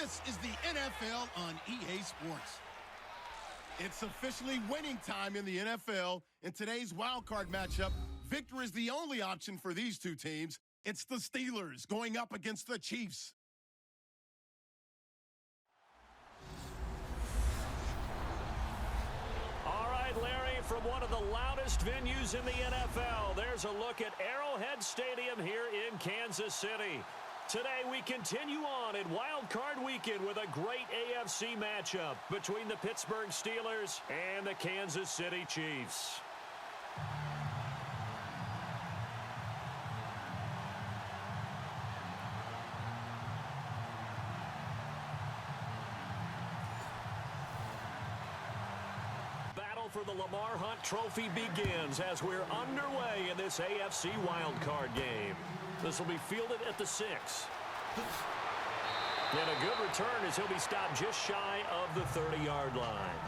This is the NFL on EA Sports. It's officially winning time in the NFL. In today's wildcard matchup, victory is the only option for these two teams. It's the Steelers going up against the Chiefs. All right, Larry, from one of the loudest venues in the NFL, there's a look at Arrowhead Stadium here in Kansas City. Today, we continue on in Wild Card Weekend with a great AFC matchup between the Pittsburgh Steelers and the Kansas City Chiefs. Battle for the Lamar Hunt Trophy begins as we're underway in this AFC wildcard game. This will be fielded at the 6. And a good return as he'll be stopped just shy of the 30-yard line.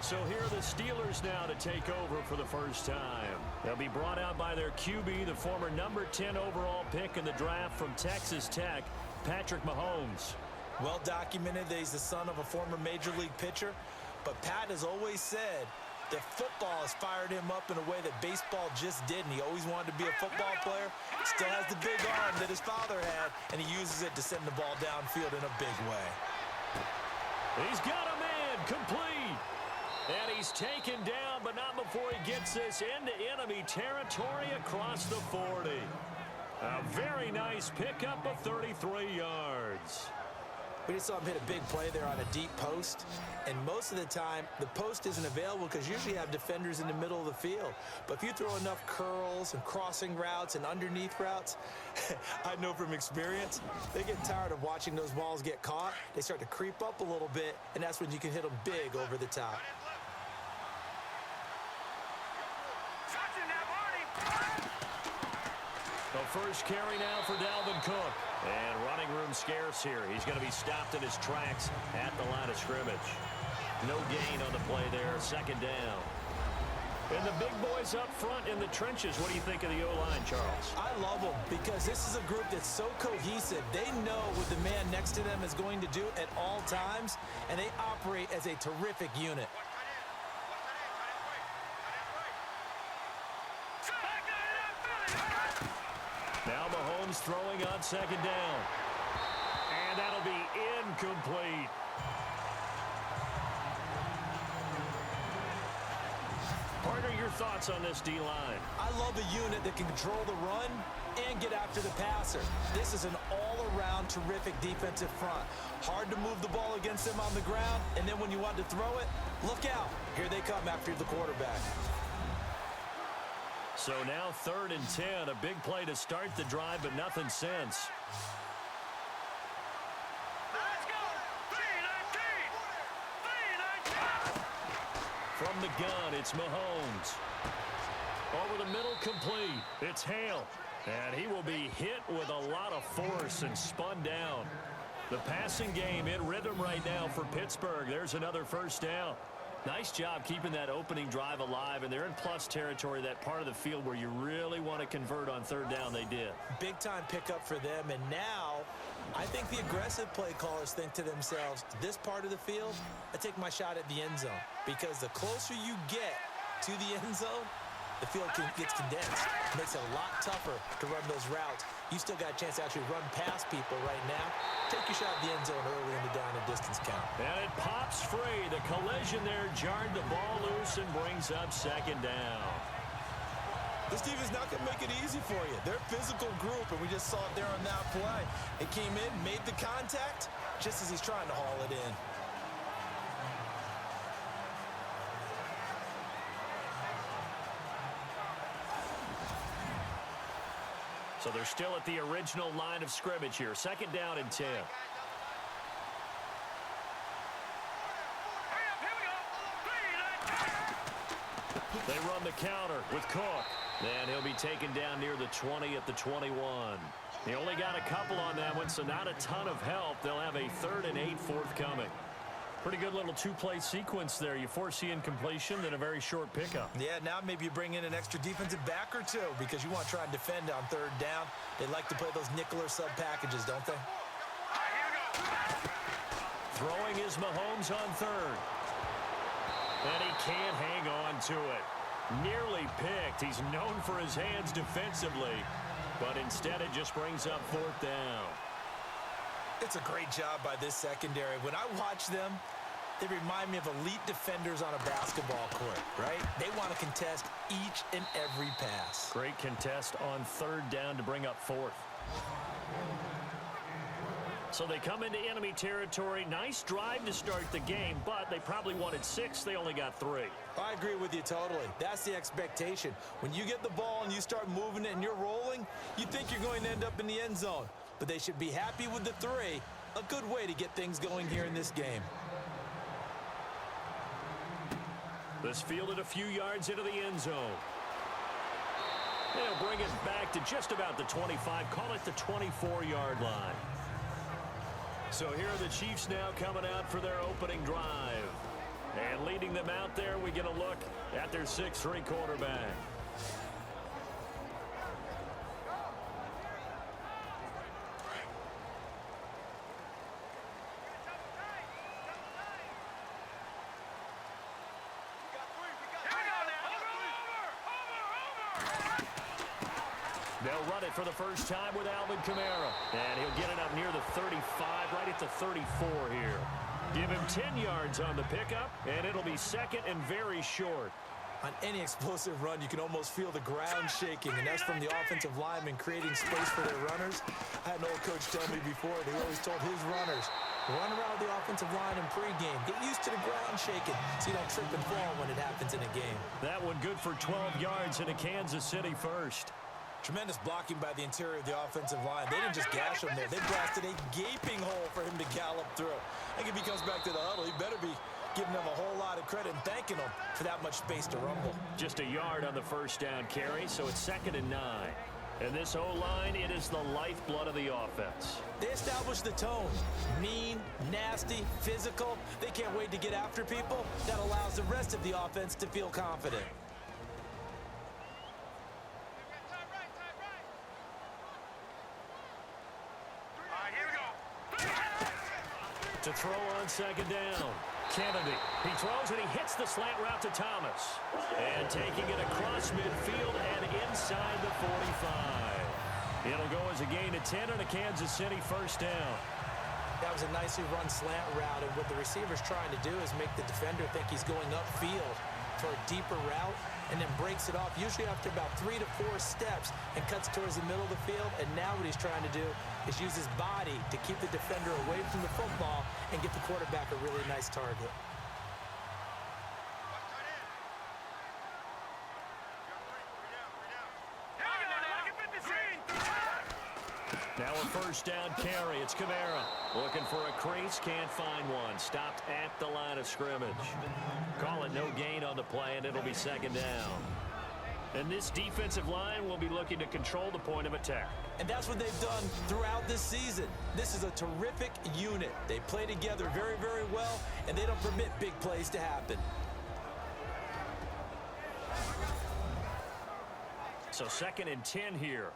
So here are the Steelers now to take over for the first time. They'll be brought out by their QB, the former number 10 overall pick in the draft from Texas Tech, Patrick Mahomes. Well documented that he's the son of a former Major League pitcher, but Pat has always said that football has fired him up in a way that baseball just didn't. He always wanted to be a football player, still has the big arm that his father had, and he uses it to send the ball downfield in a big way. He's got a man, complete. And he's taken down, but not before he gets this into enemy territory across the 40. A very nice pickup of 33 yards. We just saw him hit a big play there on a deep post, and most of the time, the post isn't available because usually you have defenders in the middle of the field. But if you throw enough curls and crossing routes and underneath routes, I know from experience, they get tired of watching those balls get caught. They start to creep up a little bit, and that's when you can hit them big over the top. The first carry now for Dalvin Cook. And running room scarce here. He's going to be stopped in his tracks at the line of scrimmage. No gain on the play there. Second down. And the big boys up front in the trenches. What do you think of the O-line, Charles? I love them because this is a group that's so cohesive. They know what the man next to them is going to do at all times, and they operate as a terrific unit. Now Mahomes throwing on second down. And that'll be incomplete. Partner, your thoughts on this D-line? I love a unit that can control the run and get after the passer. This is an all-around terrific defensive front. Hard to move the ball against them on the ground, and then when you want to throw it, look out. Here they come after the quarterback. So now 3rd and 10, a big play to start the drive, but nothing since. Let's go! 3-19! From the gun, it's Mahomes. Over the middle, complete. It's Hale. And he will be hit with a lot of force and spun down. The passing game in rhythm right now for Pittsburgh. There's another first down. Nice job keeping that opening drive alive, and they're in plus territory, that part of the field where you really want to convert on 3rd down. They did. Big-time pickup for them, and now I think the aggressive play callers think to themselves, this part of the field, I take my shot at the end zone, because the closer you get to the end zone, the field gets condensed. It makes it a lot tougher to run those routes. You still got a chance to actually run past people right now. Take your shot at the end zone early in the down and distance count. And it pops free. The collision there jarred the ball loose and brings up second down. This team is not going to make it easy for you. They're a physical group, and we just saw it there on that play. It came in, made the contact, just as he's trying to haul it in. So they're still at the original line of scrimmage here. 2nd down and 10. They run the counter with Cook. And he'll be taken down near the 20 at the 21. He only got a couple on that one, so not a ton of help. They'll have a 3rd and 8 forthcoming. Pretty good little two-play sequence there. You foresee incompletion, then a very short pickup. Yeah, now maybe you bring in an extra defensive back or two because you want to try and defend on 3rd down. They like to play those nickel or sub packages, don't they? All right, here we go. Throwing is Mahomes on third. And he can't hang on to it. Nearly picked. He's known for his hands defensively, but instead it just brings up fourth down. It's a great job by this secondary. When I watch them, they remind me of elite defenders on a basketball court, right? They want to contest each and every pass. Great contest on third down to bring up fourth. So they come into enemy territory. Nice drive to start the game, but they probably wanted 6. They only got 3. I agree with you totally. That's the expectation. When you get the ball and you start moving it and you're rolling, you think you're going to end up in the end zone. But they should be happy with the 3. A good way to get things going here in this game. This fielded a few yards into the end zone. They'll bring it back to just about the 25. Call it the 24-yard line. So here are the Chiefs now coming out for their opening drive. And leading them out there, we get a look at their 6'3" quarterback. They'll run it for the first time with Alvin Kamara. And he'll get it up near the 35, right at the 34 here. Give him 10 yards on the pickup, and it'll be second and very short. On any explosive run, you can almost feel the ground shaking, and that's from the offensive linemen creating space for their runners. I had an old coach tell me before, they always told his runners, run around the offensive line in pregame. Get used to the ground shaking so you don't trip and fall when it happens in a game. That one good for 12 yards into Kansas City first. Tremendous blocking by the interior of the offensive line. They didn't just gash him there. They blasted a gaping hole for him to gallop through. I think if he comes back to the huddle, he better be giving them a whole lot of credit and thanking them for that much space to rumble. Just a yard on the first down carry, so it's 2nd and 9. And this O-line, it is the lifeblood of the offense. They established the tone. Mean, nasty, physical. They can't wait to get after people. That allows the rest of the offense to feel confident. To throw on 2nd down. Kennedy. He throws and he hits the slant route to Thomas. And taking it across midfield and inside the 45. It'll go as a gain of 10 on a Kansas City first down. That was a nicely run slant route, and what the receiver's trying to do is make the defender think he's going upfield for a deeper route, and then breaks it off, usually after about 3 to 4 steps, and cuts towards the middle of the field. And now what he's trying to do is use his body to keep the defender away from the football and get the quarterback a really nice target. Now a first down carry. It's Kamara. Looking for a crease. Can't find one. Stopped at the line of scrimmage. Call it no gain on the play, and it'll be 2nd down. And this defensive line will be looking to control the point of attack. And that's what they've done throughout this season. This is a terrific unit. They play together very, very well, and they don't permit big plays to happen. So 2nd and 10 here.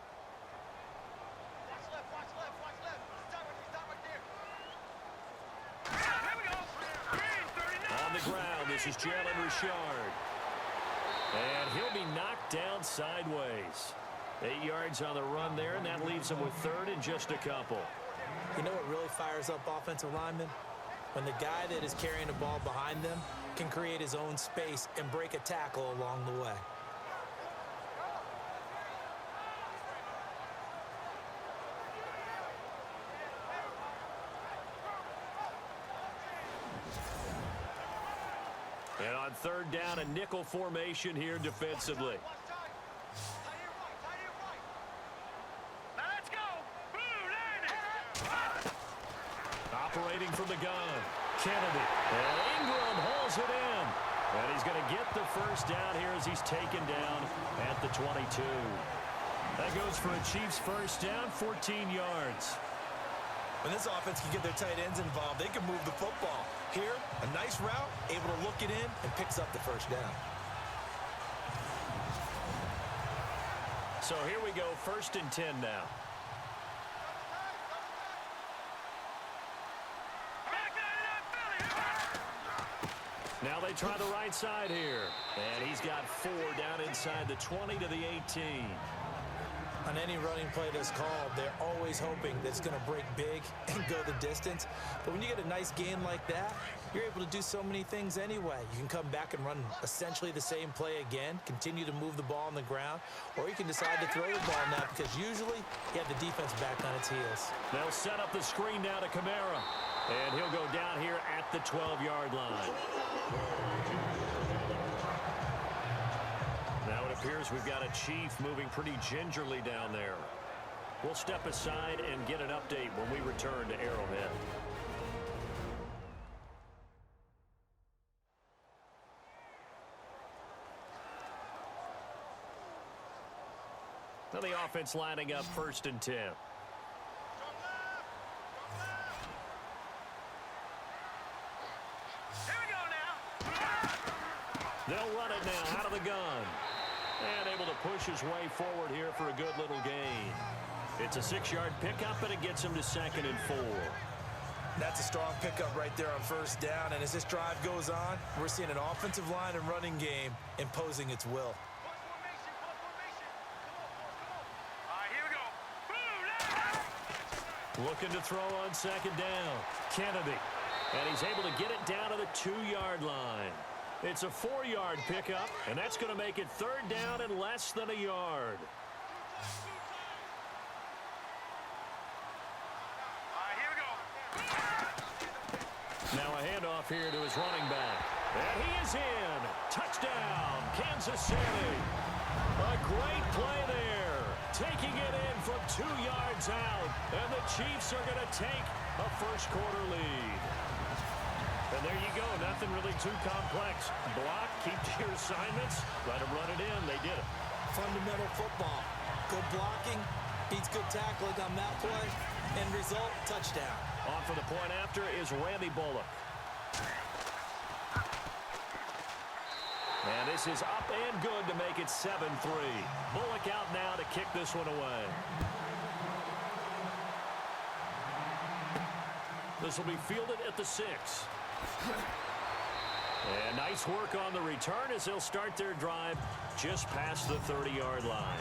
On the ground, this is Jalen Richard. And he'll be knocked down sideways. 8 yards on the run there, and that leaves him with 3rd and just a couple. You know what really fires up offensive linemen? When the guy that is carrying the ball behind them can create his own space and break a tackle along the way. And on 3rd down, a nickel formation here defensively. Let's go. Operating from the gun, Kennedy. And Ingram hauls it in. And he's going to get the first down here as he's taken down at the 22. That goes for a Chiefs first down, 14 yards. When this offense can get their tight ends involved, they can move the football. Here, a nice route, able to look it in, and picks up the first down. So here we go, 1st and 10 now. Now they try the right side here. And he's got 4 down inside the 20 to the 18. On any running play that's called, they're always hoping that it's going to break big and go the distance. But when you get a nice gain like that, you're able to do so many things anyway. You can come back and run essentially the same play again, continue to move the ball on the ground, or you can decide to throw the ball now because usually you have the defense back on its heels. They'll set up the screen now to Kamara. And he'll go down here at the 12-yard line. Now it appears we've got a Chief moving pretty gingerly down there. We'll step aside and get an update when we return to Arrowhead. Now the offense lining up 1st and 10. They'll run it now out of the gun. And able to push his way forward here for a good little gain. It's a 6-yard pickup, and it gets him to 2nd and 4. That's a strong pickup right there on 1st down. And as this drive goes on, we're seeing an offensive line and running game imposing its will. Looking to throw on 2nd down. Kennedy. And he's able to get it down to the 2-yard line. It's a 4-yard pickup, and that's going to make it 3rd down and less than a yard. Now a handoff here to his running back. And he is in. Touchdown, Kansas City. A great play there. Taking it in from 2 yards out. And the Chiefs are going to take a first-quarter lead. And there you go. Nothing really too complex. Block, keep to your assignments, let them run it in. They did it. Fundamental football. Good blocking, beats good tackling on that play, and result, touchdown. On for the point after is Randy Bullock. And this is up and good to make it 7-3. Bullock out now to kick this one away. This will be fielded at the 6. And nice work on the return as they'll start their drive just past the 30-yard line.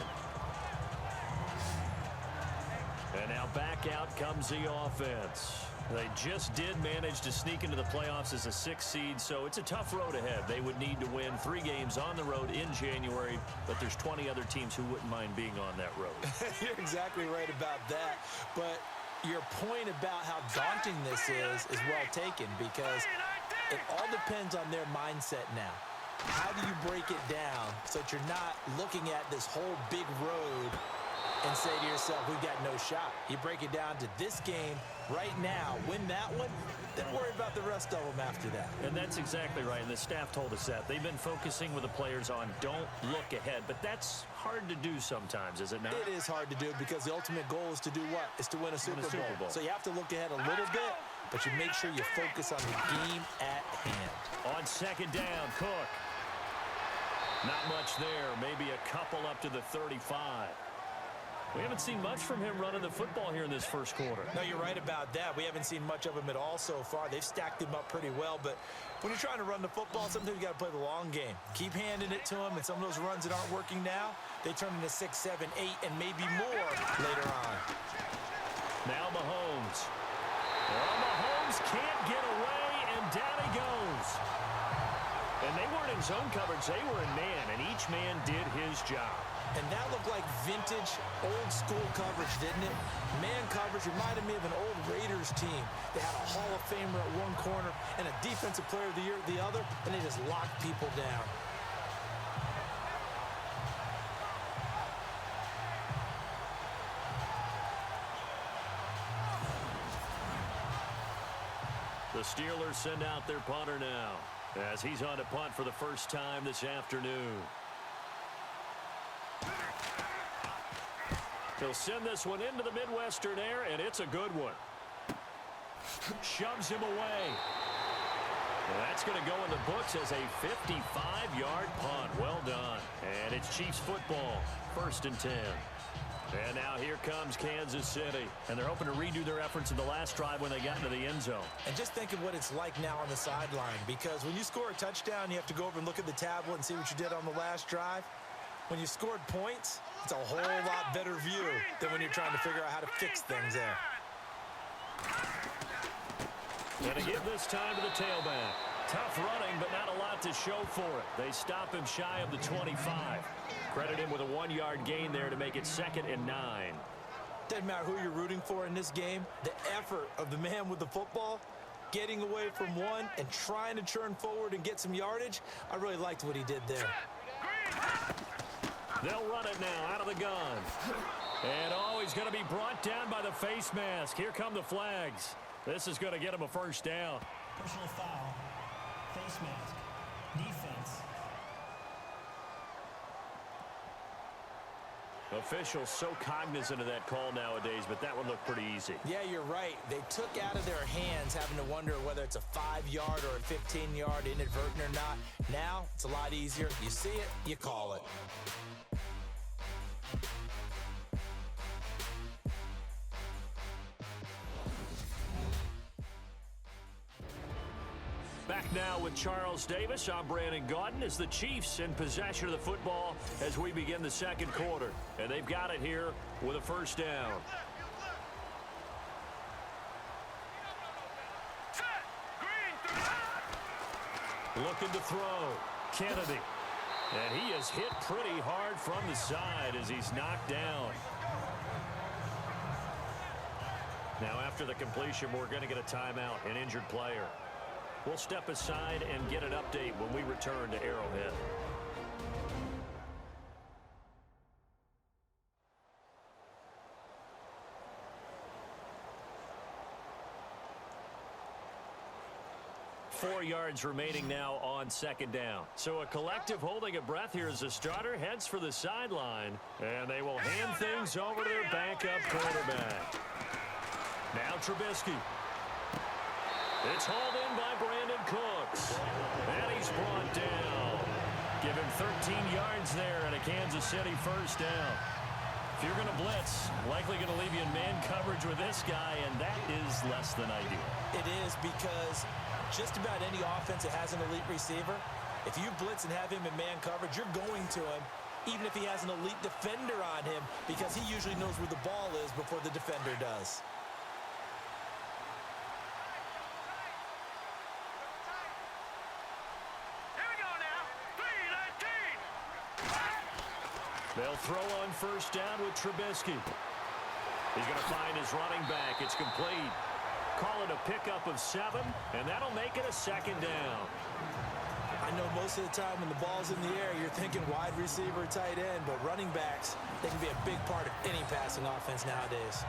And now back out comes the offense. They just did manage to sneak into the playoffs as a 6th seed, so it's a tough road ahead. They would need to win 3 games on the road in January, but there's 20 other teams who wouldn't mind being on that road. You're exactly right about that, but your point about how daunting this is well taken because it all depends on their mindset now. How do you break it down so that you're not looking at this whole big road and say to yourself, we've got no shot. You break it down to this game right now, win that one, then worry about the rest of them after that. And that's exactly right, and the staff told us that. They've been focusing with the players on don't look ahead, but that's hard to do sometimes, is it not? It is hard to do because the ultimate goal is to do what? Is to win a Super Bowl. So you have to look ahead a little bit, but you make sure you focus on the game at hand. On 2nd down, Cook. Not much there, maybe a couple up to the 35. We haven't seen much from him running the football here in this first quarter. No, you're right about that. We haven't seen much of him at all so far. They've stacked him up pretty well, but when you're trying to run the football, sometimes you got to play the long game. Keep handing it to him, and some of those runs that aren't working now, they turn into 6, 7, 8, and maybe more later on. Now Mahomes. Well, Mahomes can't get away, and down he goes. And they weren't in zone coverage. They were in man, and each man did his job. And that looked like vintage, old-school coverage, didn't it? Man coverage reminded me of an old Raiders team. They had a Hall of Famer at one corner and a Defensive Player of the Year at the other, and they just locked people down. The Steelers send out their punter now as he's on to punt for the first time this afternoon. He'll send this one into the Midwestern air, and it's a good one. Shoves him away. And that's going to go in the books as a 55-yard punt. Well done. And it's Chiefs football, 1st and 10. And now here comes Kansas City. And they're hoping to redo their efforts in the last drive when they got into the end zone. And just think of what it's like now on the sideline, because when you score a touchdown, you have to go over and look at the tablet and see what you did on the last drive. When you scored points, it's a whole lot better view than when you're trying to figure out how to fix things there. And to give this time to the tailback. Tough running, but not a lot to show for it. They stop him shy of the 25. Credit him with a 1-yard gain there to make it 2nd and 9. Doesn't matter who you're rooting for in this game. The effort of the man with the football, getting away from one and trying to turn forward and get some yardage, I really liked what he did there. They'll run it now out of the gun. And, oh, he's going to be brought down by the face mask. Here come the flags. This is going to get him a first down. Personal foul. Face mask. Defense. Officials so cognizant of that call nowadays, but that one looked pretty easy. Yeah, you're right. They took out of their hands having to wonder whether it's a 5-yard or a 15-yard inadvertent or not. Now, it's a lot easier. You see it, you call it. Back now with Charles Davis. I'm Brandon Gaudin as the Chiefs in possession of the football as we begin the second quarter. And they've got it here with a first down. Looking to throw. Kennedy. And he is hit pretty hard from the side as he's knocked down. Now after the completion, we're going to get a timeout, an injured player. We'll step aside and get an update when we return to Arrowhead. Four yards remaining now on second down. So a collective holding a breath here as the starter heads for the sideline. And they will hand things over to their backup quarterback. Now Trubisky. It's hauled in by Brandon Cooks. And he's brought down. Give him 13 yards there and a Kansas City first down. If you're going to blitz, likely going to leave you in man coverage with this guy, and that is less than ideal. It is, because just about any offense that has an elite receiver, if you blitz and have him in man coverage, you're going to him, even if he has an elite defender on him, because he usually knows where the ball is before the defender does. They'll throw on first down with Trubisky. He's going to find his running back. It's complete. Call it a pickup of 7, and that'll make it a second down. I know most of the time when the ball's in the air, you're thinking wide receiver, tight end, but running backs, they can be a big part of any passing offense nowadays.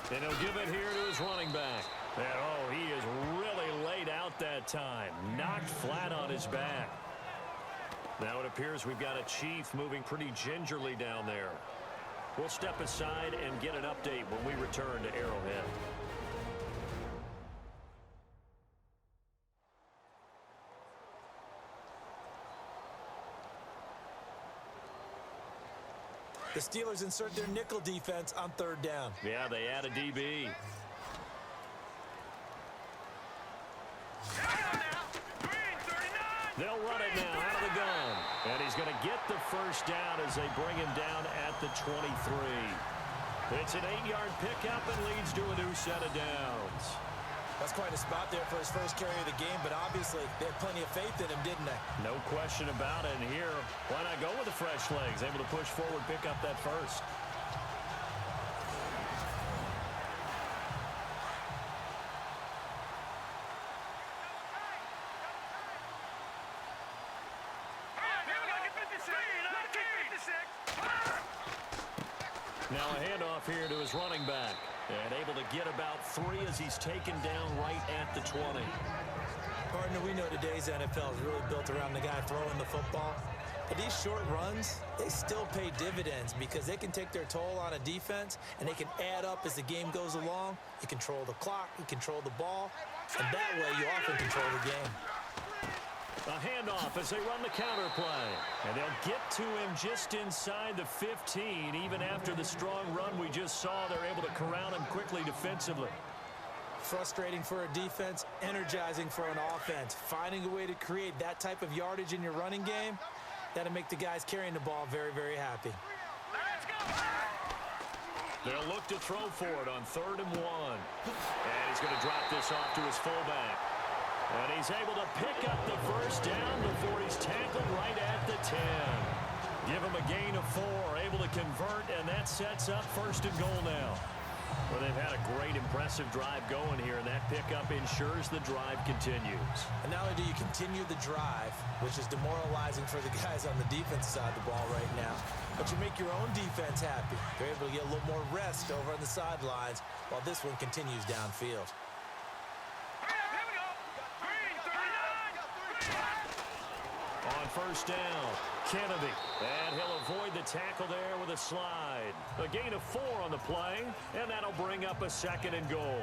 And he'll give it here to his running back. And, oh, he is really laid out that time. Knocked flat on his back. Now it appears we've got a Chief moving pretty gingerly down there. We'll step aside and get an update when we return to Arrowhead. The Steelers insert their nickel defense on third down. Yeah, they add a DB. They'll run it now out of the gun. And he's going to get the first down as they bring him down at the 23. It's an 8-yard pickup and leads to a new set of downs. That's quite a spot there for his first carry of the game, but obviously they had plenty of faith in him, didn't they? No question about it. And here, why not go with the fresh legs? Able to push forward, pick up that first. Now a handoff here to his running back. And able to get about 3 as he's taken down right at the 20. Partner, we know today's NFL is really built around the guy throwing the football. But these short runs, they still pay dividends because they can take their toll on a defense and they can add up as the game goes along. You control the clock, you control the ball, and that way you often control the game. A handoff as they run the counter play. And they'll get to him just inside the 15. Even after the strong run we just saw, they're able to corral him quickly defensively. Frustrating for a defense, energizing for an offense. Finding a way to create that type of yardage in your running game, that'll make the guys carrying the ball very, very happy. They'll look to throw for it on 3rd and 1. And he's going to drop this off to his fullback. And he's able to pick up the first down before he's tackled right at the 10. Give him a gain of 4, able to convert, and that sets up 1st and goal now. Well, they've had a great, impressive drive going here, and that pickup ensures the drive continues. And not only do you continue the drive, which is demoralizing for the guys on the defense side of the ball right now, but you make your own defense happy. They're able to get a little more rest over on the sidelines while this one continues downfield. On 1st down, Kennedy. And he'll avoid the tackle there with a slide. A gain of 4 on the play, and that'll bring up a 2nd and goal.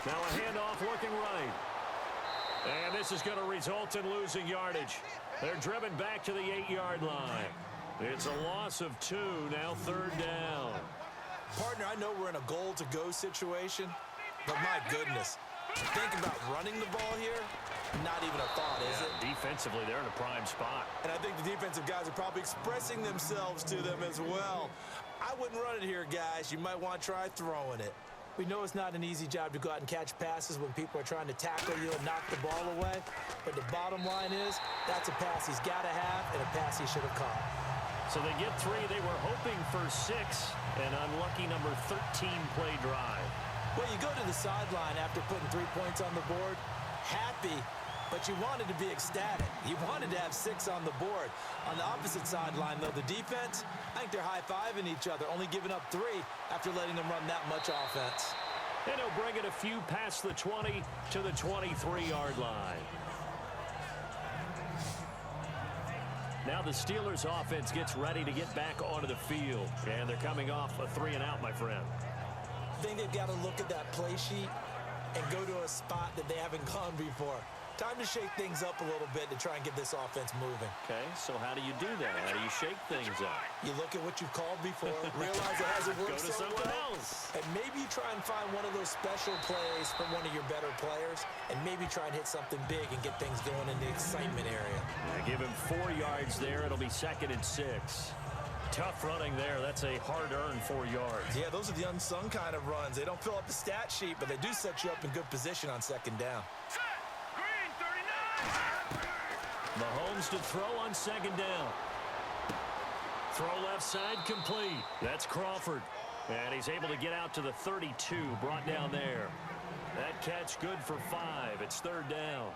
Now a handoff looking right. And this is going to result in losing yardage. They're driven back to the 8-yard line. It's a loss of 2, now 3rd down. Partner, I know we're in a goal-to-go situation, but my goodness, think about running the ball here, not even a thought, is it? Defensively, they're in a prime spot. And I think the defensive guys are probably expressing themselves to them as well. I wouldn't run it here, guys. You might want to try throwing it. We know it's not an easy job to go out and catch passes when people are trying to tackle you and knock the ball away. But the bottom line is, that's a pass he's got to have and a pass he should have caught. So they get 3. They were hoping for 6. An unlucky number 13 play drive. Well, you go to the sideline after putting 3 points on the board, happy, but you wanted to be ecstatic. You wanted to have 6 on the board. On the opposite sideline, though, the defense, I think they're high-fiving each other, only giving up 3 after letting them run that much offense. And he'll bring it a few past the 20 to the 23-yard line. Now the Steelers offense gets ready to get back onto the field. And they're coming off a 3-and-out, my friend. I think they've got to look at that play sheet and go to a spot that they haven't gone before. Time to shake things up a little bit to try and get this offense moving. Okay, so how do you do that? How do you shake things up? You look at what you've called before, realize it hasn't worked so well, else. and maybe you try and find one of those special plays from one of your better players, and maybe try and hit something big and get things going in the excitement area. Give him 4 yards there. It'll be 2nd and 6. Tough running there. That's a hard-earned 4 yards. Yeah, those are the unsung kind of runs. They don't fill up the stat sheet, but they do set you up in good position on 2nd down. Mahomes to throw on 2nd down. Throw left side complete. That's Crawford. And he's able to get out to the 32, brought down there. That catch good for 5. It's 3rd down.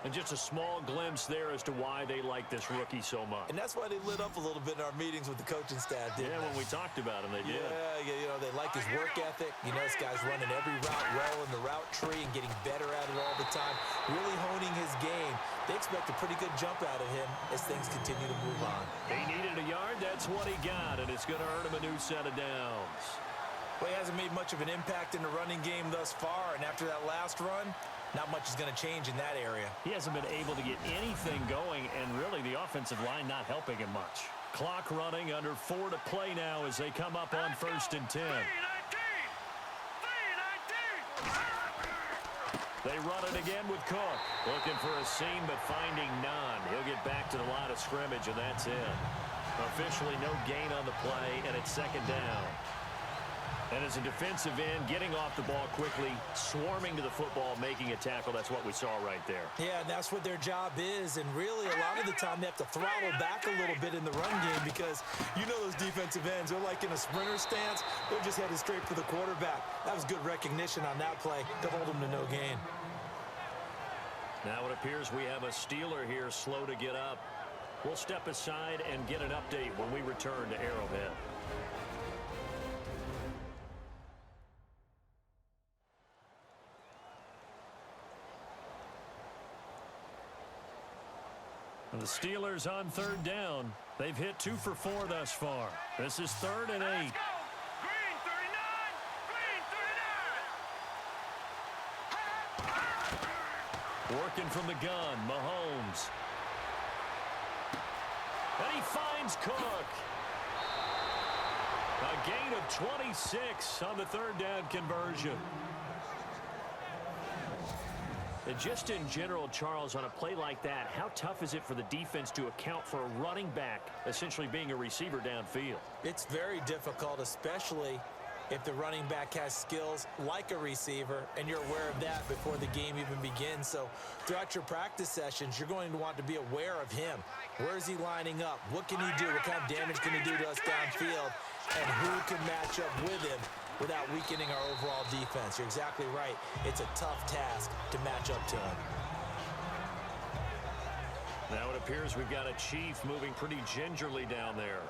And just a small glimpse there as to why they like this rookie so much. And that's why they lit up a little bit in our meetings with the coaching staff, didn't they? When we talked about him, they did. Yeah, you know, they like his work ethic. You know, this guy's running every route well in the route tree and getting better at it all the time, really honing his game. They expect a pretty good jump out of him as things continue to move on. He needed a yard. That's what he got, and it's going to earn him a new set of downs. Well, he hasn't made much of an impact in the running game thus far, and after that last run, not much is going to change in that area. He hasn't been able to get anything going, and really the offensive line not helping him much. Clock running, under 4 to play now as they come up on 1st and 10. They run it again with Cook. Looking for a seam, but finding none. He'll get back to the line of scrimmage, and that's it. Officially no gain on the play, and it's 2nd down. And as a defensive end, getting off the ball quickly, swarming to the football, making a tackle, that's what we saw right there. Yeah, and that's what their job is. And really, a lot of the time, they have to throttle back a little bit in the run game because you know those defensive ends, they're like in a sprinter stance. They're just headed straight for the quarterback. That was good recognition on that play to hold them to no gain. Now it appears we have a Steeler here slow to get up. We'll step aside and get an update when we return to Arrowhead. The Steelers on third down. They've hit 2 for 4 thus far. This is 3rd and 8. Let's go. Green 39. Working from the gun, Mahomes. And he finds Cook. A gain of 26 on the 3rd down conversion. And just in general, Charles, on a play like that, how tough is it for the defense to account for a running back essentially being a receiver downfield? It's very difficult, especially if the running back has skills like a receiver, and you're aware of that before the game even begins. So throughout your practice sessions, you're going to want to be aware of him. Where is he lining up? What can he do? What kind of damage can he do to us downfield? And who can match up with him without weakening our overall defense? You're exactly right. It's a tough task to match up to him. Now it appears we've got a Chief moving pretty gingerly down there.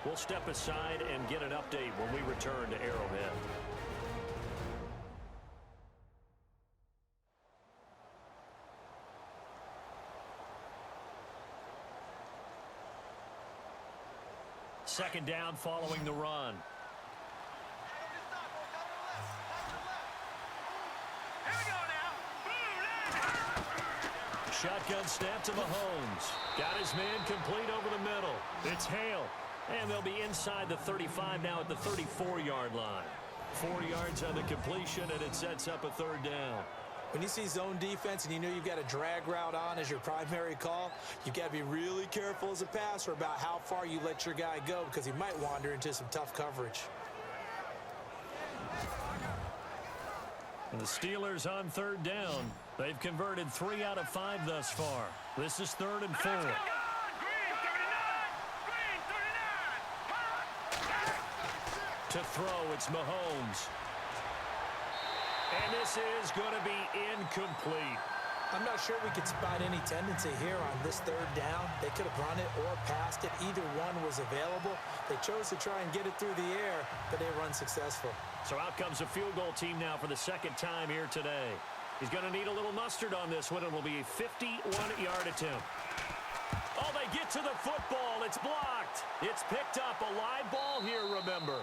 We'll step aside and get an update when we return to Arrowhead. Second down following the run. Here we go now. Boom. Shotgun snap to Mahomes. Got his man complete over the middle. It's Hale. And they'll be inside the 35 now at the 34-yard line. 4 yards on the completion, and it sets up a 3rd down. When you see zone defense and you know you've got a drag route on as your primary call, you've got to be really careful as a passer about how far you let your guy go because he might wander into some tough coverage. And the Steelers on 3rd down. They've converted 3 out of 5 thus far. This is 3rd and 4. To throw, it's Mahomes. And this is going to be incomplete. I'm not sure we could spot any tendency here on this 3rd down. They could have run it or passed it. Either one was available. They chose to try and get it through the air, but they were unsuccessful. So out comes a field goal team now for the 2nd time here today. He's going to need a little mustard on this one. It will be a 51-yard attempt. Oh, they get to the football. It's blocked. It's picked up. A live ball here, remember.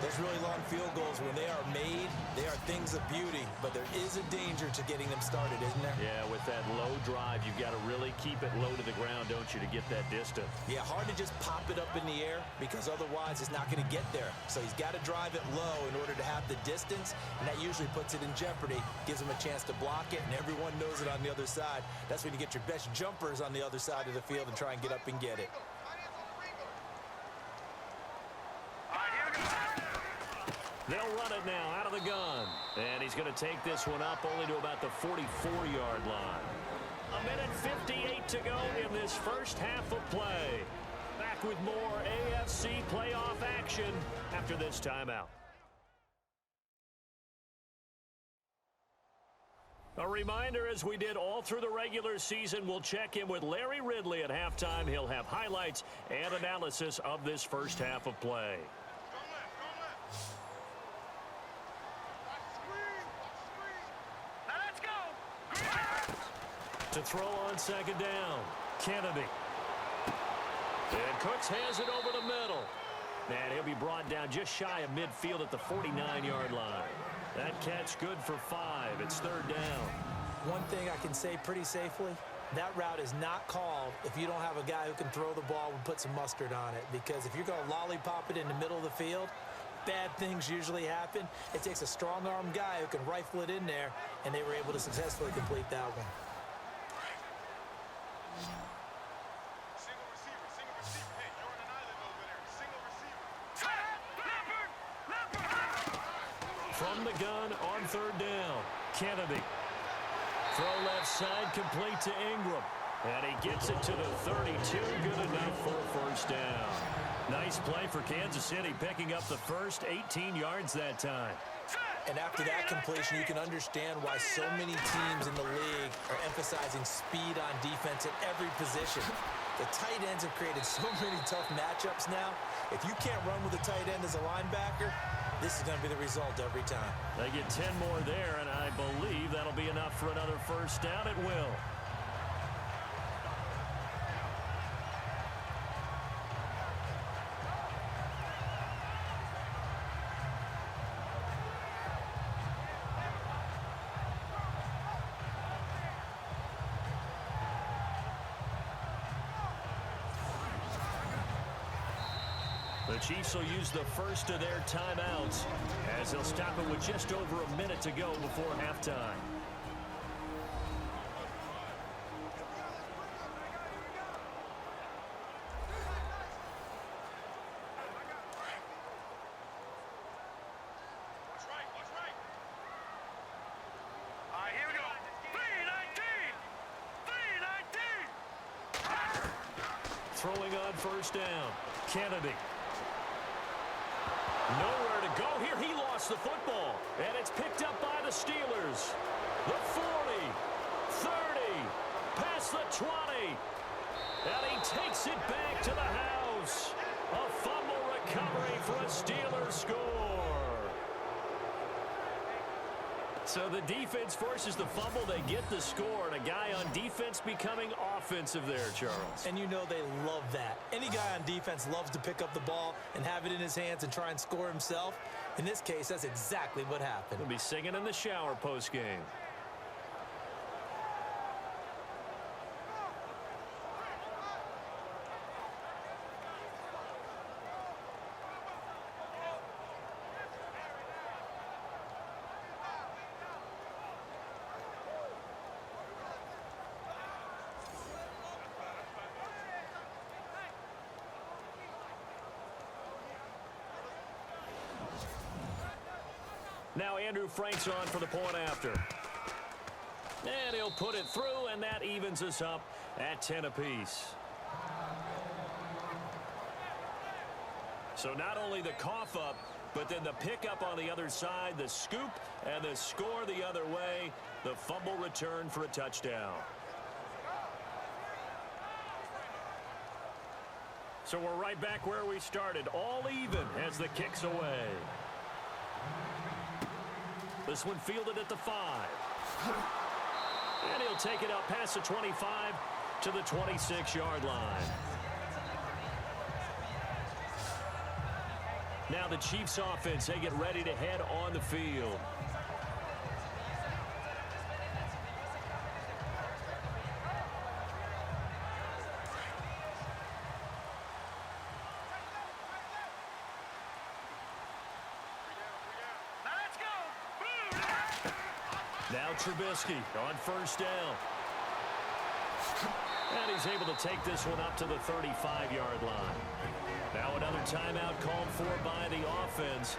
Those really long field goals, when they are made, they are things of beauty, but there is a danger to getting them started, isn't there? Yeah, with that low drive, you've got to really keep it low to the ground, don't you, to get that distance. Yeah, hard to just pop it up in the air because otherwise it's not going to get there. So he's got to drive it low in order to have the distance, and that usually puts it in jeopardy, gives him a chance to block it, and everyone knows it on the other side. That's when you get your best jumpers on the other side of the field and try and get up and get it. They'll run it now out of the gun. And he's going to take this one up only to about the 44-yard line. 1:58 to go in this first half of play. Back with more AFC playoff action after this timeout. A reminder, as we did all through the regular season, we'll check in with Larry Ridley at halftime. He'll have highlights and analysis of this first half of play. To throw on 2nd down, Kennedy. And Cooks has it over the middle. And he'll be brought down just shy of midfield at the 49-yard line. That catch good for 5. It's 3rd down. One thing I can say pretty safely, that route is not called if you don't have a guy who can throw the ball and put some mustard on it. Because if you're going to lollipop it in the middle of the field, bad things usually happen. It takes a strong-arm guy who can rifle it in there, and they were able to successfully complete that one. From the gun on third down. Kennedy. Throw left side, complete to Ingram. And he gets it to the 32. Good enough for a first down. Nice play for Kansas City, picking up the first 18 yards that time. And after that completion, you can understand why so many teams in the league are emphasizing speed on defense at every position. The tight ends have created so many tough matchups now. If you can't run with a tight end as a linebacker, this is going to be the result every time. They get 10 more there, and I believe that'll be enough for another first down. It will. The Chiefs will use the first of their timeouts as they'll stop it with just over a minute to go before halftime. Watch right, watch right. All right, here we go. 3-19. Throwing on first down. Kennedy. Nowhere to go here. He lost the football. And it's picked up by the Steelers. The 40, 30, past the 20. And he takes it back to the house. A fumble recovery for a Steelers score. So the defense forces the fumble. They get the score. And a guy on defense becoming offensive there, Charles. And you know they love that. Any guy on defense loves to pick up the ball and have it in his hands and try and score himself. In this case, that's exactly what happened. He'll be singing in the shower post-game. Now Andrew Frank's on for the point after. And he'll put it through, and that evens us up at 10 apiece. So not only the cough up, but then the pickup on the other side, the scoop, and the score the other way. The fumble return for a touchdown. So we're right back where we started, all even as the kick's away. This one fielded at the 5. And he'll take it up past the 25 to the 26-yard line. Now the Chiefs offense, they get ready to head on the field. Now Trubisky on first down. And he's able to take this one up to the 35-yard line. Now another timeout called for by the offense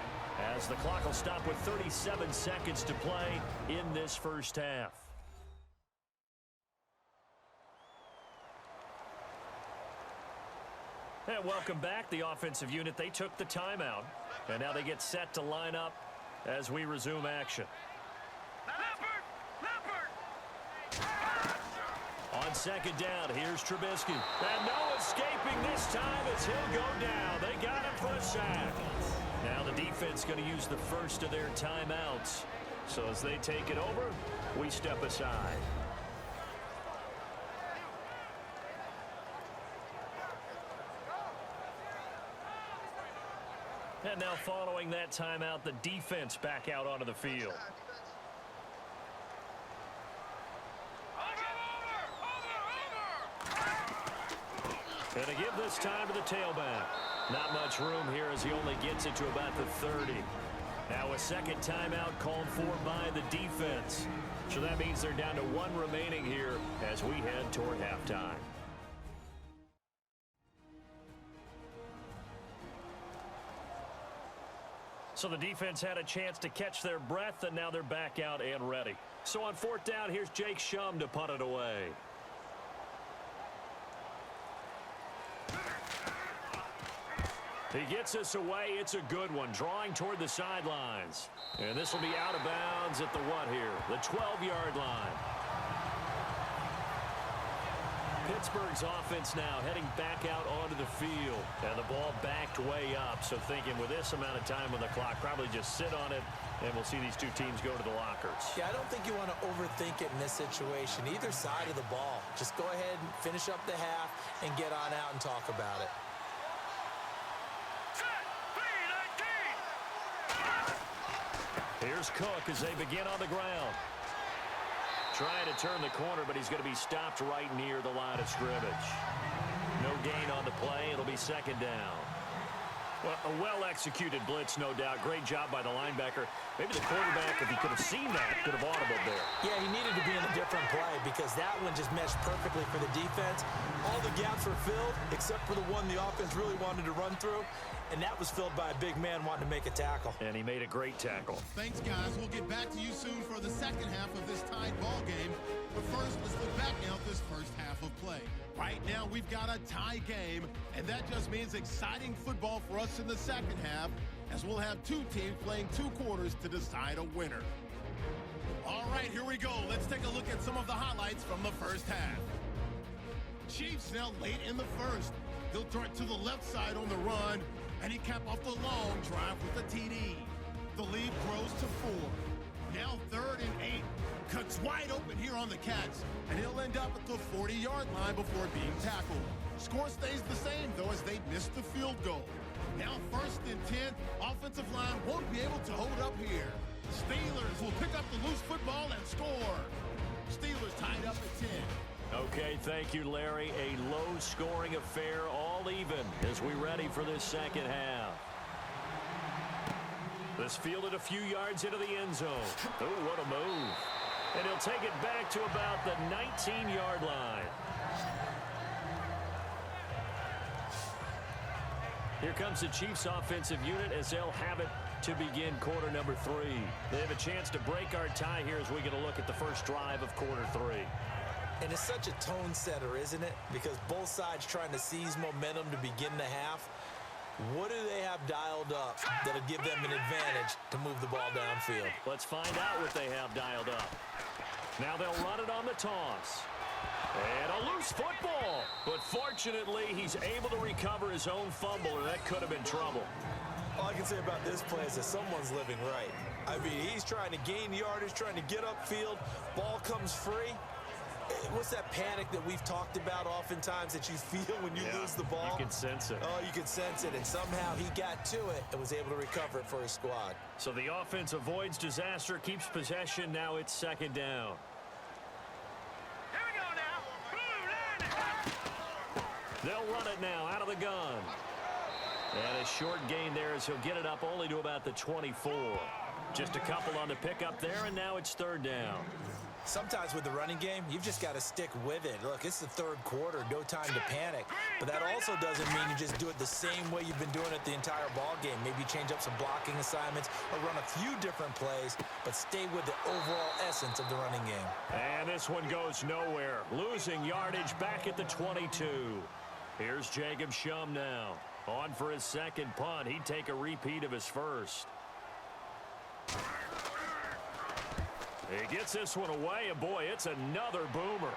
as the clock will stop with 37 seconds to play in this first half. And welcome back. The offensive unit, they took the timeout. And now they get set to line up as we resume action. On second down, here's Trubisky. And no escaping this time as he'll go down. They got him for a sack. Now the defense going to use the first of their timeouts. So as they take it over, we step aside. And now following that timeout, the defense back out onto the field. And to give this time to the tailback. Not much room here as he only gets it to about the 30. Now a second timeout called for by the defense. So that means they're down to one remaining here as we head toward halftime. So the defense had a chance to catch their breath, and now they're back out and ready. So on fourth down, here's Jake Shum to punt it away. He gets us away. It's a good one, drawing toward the sidelines. And this will be out of bounds at the what here? The 12-yard line. Pittsburgh's offense now heading back out onto the field. And the ball backed way up. So thinking with this amount of time on the clock, probably just sit on it, and we'll see these two teams go to the lockers. Yeah, I don't think you want to overthink it in this situation. Either side of the ball. Just go ahead and finish up the half and get on out and talk about it. Here's Cook as they begin on the ground. Trying to turn the corner, but he's going to be stopped right near the line of scrimmage. No gain on the play. It'll be second down. Well, a well-executed blitz, no doubt. Great job by the linebacker. Maybe the quarterback, if he could have seen that, could have audibled there. Yeah, he needed to be in a different play because that one just meshed perfectly for the defense. All the gaps were filled except for the one the offense really wanted to run through, and that was filled by a big man wanting to make a tackle. And he made a great tackle. Thanks, guys. We'll get back to you soon for the second half of this tied ball game. But first, let's look back now at this first half of play. Right now, we've got a tie game, and that just means exciting football for us in the second half, as we'll have two teams playing 2 quarters to decide a winner. All right, here we go. Let's take a look at some of the highlights from the first half. Chiefs now late in the first. They'll throw it to the left side on the run, and he capped off the long drive with a TD. The lead grows to 4. Now 3rd and 8. Cuts wide open here on the catch, and he'll end up at the 40-yard line before being tackled. Score stays the same, though, as they missed the field goal. Now 1st and 10. Offensive line won't be able to hold up here. Steelers will pick up the loose football and score. Steelers tied up at 10. Okay, thank you, Larry. A low-scoring affair, all even, as we ready for this second half. This fielded a few yards into the end zone. Oh, what a move. And he'll take it back to about the 19-yard line. Here comes the Chiefs offensive unit as they'll have it to begin quarter number 3. They have a chance to break our tie here as we get a look at the first drive of quarter 3. And it's such a tone setter, isn't it? Because both sides trying to seize momentum to begin the half. What do they have dialed up that'll give them an advantage to move the ball downfield? Let's find out what they have dialed up. Now they'll run it on the toss. And a loose football. But fortunately, he's able to recover his own fumble, or that could have been trouble. All I can say about this play is that someone's living right. I mean, he's trying to gain yardage, trying to get upfield. Ball comes free. What's that panic that we've talked about oftentimes that you feel when you lose the ball? You can sense it. Oh, you can sense it, and somehow he got to it and was able to recover it for his squad. So the offense avoids disaster, keeps possession. Now it's second down. Here we go now. They'll run it now out of the gun. And a short gain there as he'll get it up only to about the 24. Just a couple on the pickup there, and now it's 3rd down. Sometimes with the running game, you've just got to stick with it. Look, it's the 3rd quarter, no time to panic. But that also doesn't mean you just do it the same way you've been doing it the entire ball game. Maybe change up some blocking assignments or run a few different plays, but stay with the overall essence of the running game. And this one goes nowhere. Losing yardage back at the 22. Here's Jacob Shum now. On for his second punt. He'd take a repeat of his first. He gets this one away, and boy, it's another boomer.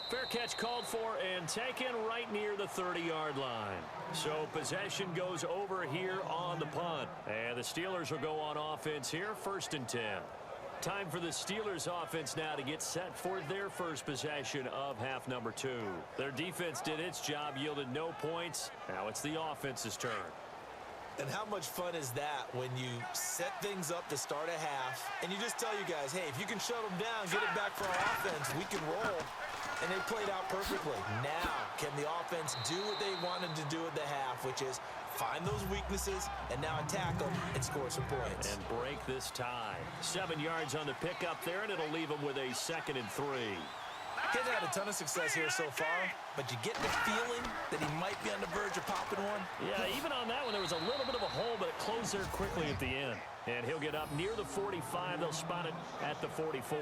Fair catch called for and taken right near the 30-yard line. So possession goes over here on the punt. And the Steelers will go on offense here, 1st and 10. Time for the Steelers offense now to get set for their first possession of half number 2. Their defense did its job, yielded no points. Now it's the offense's turn. And how much fun is that when you set things up to start a half and you just tell you guys, hey, if you can shut them down, get it back for our offense, we can roll. And they played out perfectly. Now, can the offense do what they wanted to do at the half, which is find those weaknesses and now attack them and score some points. And break this tie. 7 yards on the pickup there, and it'll leave them with a 2nd and 3. He hasn't had a ton of success here so far, but you get the feeling that he might be on the verge of popping one. Yeah, even on that one, there was a little bit of a hole, but it closed there quickly at the end. And he'll get up near the 45. They'll spot it at the 44.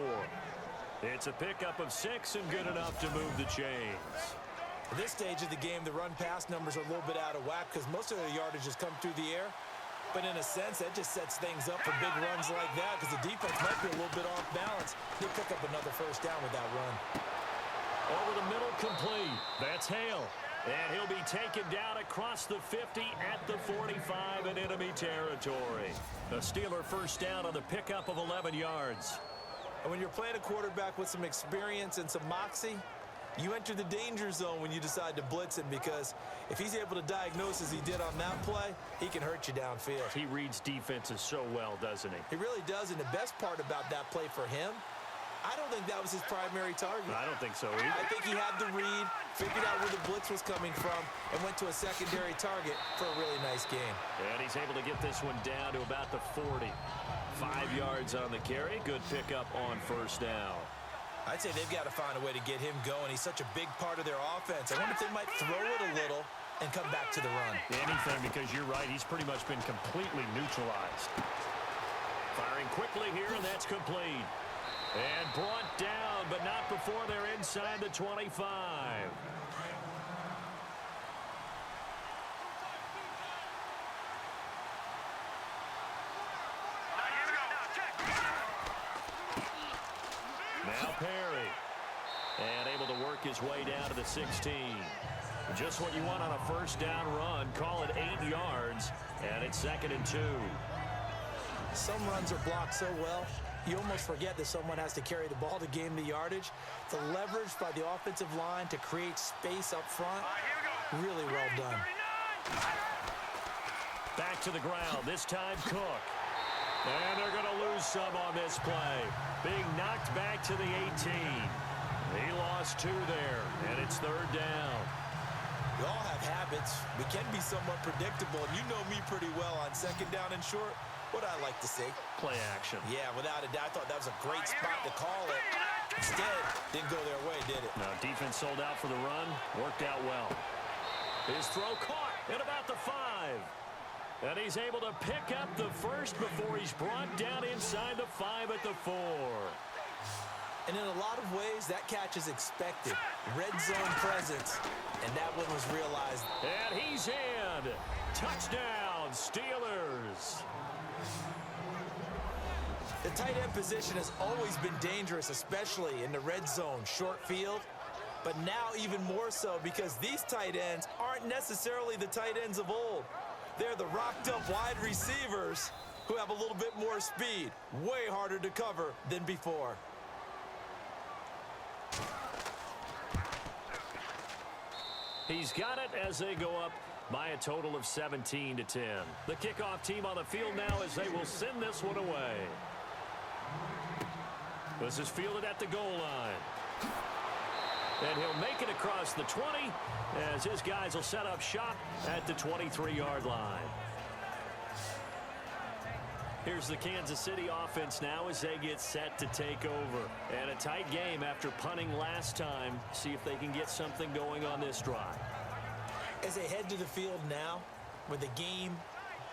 It's a pickup of 6 and good enough to move the chains. At this stage of the game, the run-pass numbers are a little bit out of whack because most of their yardage has come through the air. But in a sense, that just sets things up for big runs like that because the defense might be a little bit off balance. He'll pick up another first down with that run. Over the middle, complete. That's Hale. And he'll be taken down across the 50 at the 45 in enemy territory. The Steeler first down on the pickup of 11 yards. And when you're playing a quarterback with some experience and some moxie, you enter the danger zone when you decide to blitz him because if he's able to diagnose as he did on that play, he can hurt you downfield. He reads defenses so well, doesn't he? He really does, and the best part about that play for him, I don't think that was his primary target. I don't think so either. I think he had the read, figured out where the blitz was coming from, and went to a secondary target for a really nice game. And he's able to get this one down to about the 40. 5 yards on the carry. Good pickup on first down. I'd say they've got to find a way to get him going. He's such a big part of their offense. I wonder if they might throw it a little and come back to the run. Anything, because you're right. He's pretty much been completely neutralized. Firing quickly here, and that's complete. And brought down, but not before they're inside the 25. Now Perry. And able to work his way down to the 16. Just what you want on a first down run. Call it 8 yards, and it's 2nd and 2. Some runs are blocked so well, you almost forget that someone has to carry the ball to gain the yardage. The leverage by the offensive line to create space up front, really well done. Back to the ground, this time Cook. And they're going to lose some on this play. Being knocked back to the 18. He lost 2 there, and it's 3rd down. We all have habits. We can be somewhat predictable, and you know me pretty well on 2nd down and short. What I like to see. Play action. Yeah, without a doubt, I thought that was a great spot to call it. Instead, didn't go their way, did it? No, defense sold out for the run. Worked out well. His throw caught at about the 5. And he's able to pick up the first before he's brought down inside the 5 at the 4. And in a lot of ways, that catch is expected. Red zone presence, and that one was realized. And he's in. Touchdown, Steelers. The tight end position has always been dangerous, especially in the red zone, short field. But now even more so because these tight ends aren't necessarily the tight ends of old. They're the rocked-up wide receivers who have a little bit more speed, way harder to cover than before. He's got it as they go up by a total of 17-10. The kickoff team on the field now as they will send this one away. This is fielded at the goal line. And he'll make it across the 20 as his guys will set up shop at the 23-yard line. Here's the Kansas City offense now as they get set to take over. And a tight game after punting last time. See if they can get something going on this drive. As they head to the field now, with the game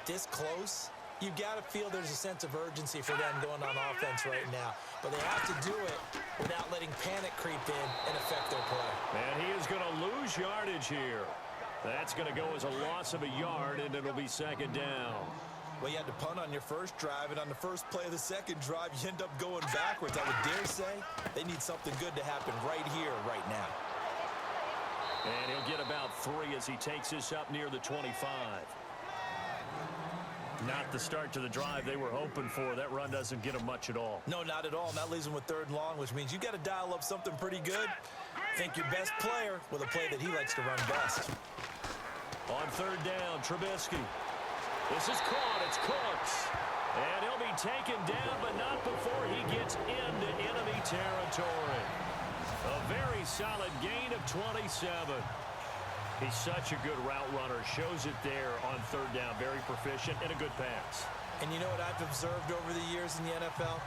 this close, you've got to feel there's a sense of urgency for them going on offense right now. But they have to do it without letting panic creep in and affect their play. And he is going to lose yardage here. That's going to go as a loss of a yard, and it'll be 2nd down. Well, you had to punt on your first drive, and on the first play of the second drive, you end up going backwards. I would dare say they need something good to happen right here, right now. And he'll get about 3 as he takes this up near the 25. Not the start to the drive they were hoping for. That run doesn't get them much at all. No, not at all. And that leaves them with 3rd and long, which means you got to dial up something pretty good. Think your best player with a play that he likes to run best. On 3rd down, Trubisky. This is caught. It's Cooks. And he'll be taken down, but not before he gets into enemy territory. A very solid gain of 27. He's such a good route runner. Shows it there on 3rd down. Very proficient and a good pass. And you know what I've observed over the years in the NFL?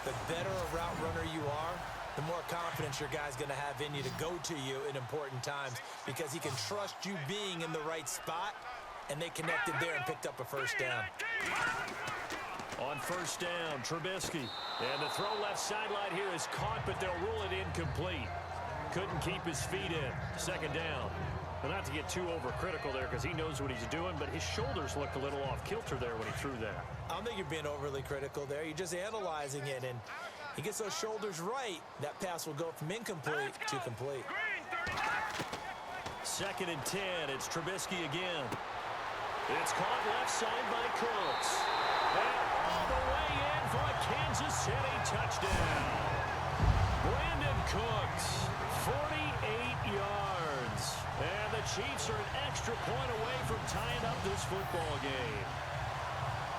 The better a route runner you are, the more confidence your guy's going to have in you to go to you in important times because he can trust you being in the right spot, and they connected there and picked up a first down. On first down, Trubisky. And the throw left sideline here is caught, but they'll rule it incomplete. Couldn't keep his feet in. Second down. Well, not to get too overcritical there because he knows what he's doing, but his shoulders looked a little off kilter there when he threw that. I don't think you're being overly critical there. You're just analyzing it, and he gets those shoulders right. That pass will go from incomplete to complete. Second and 10. It's Trubisky again. It's caught left side by Cooks. And all the way in for a Kansas City touchdown. Brandon Cooks, 48 yards. And the Chiefs are an extra point away from tying up this football game.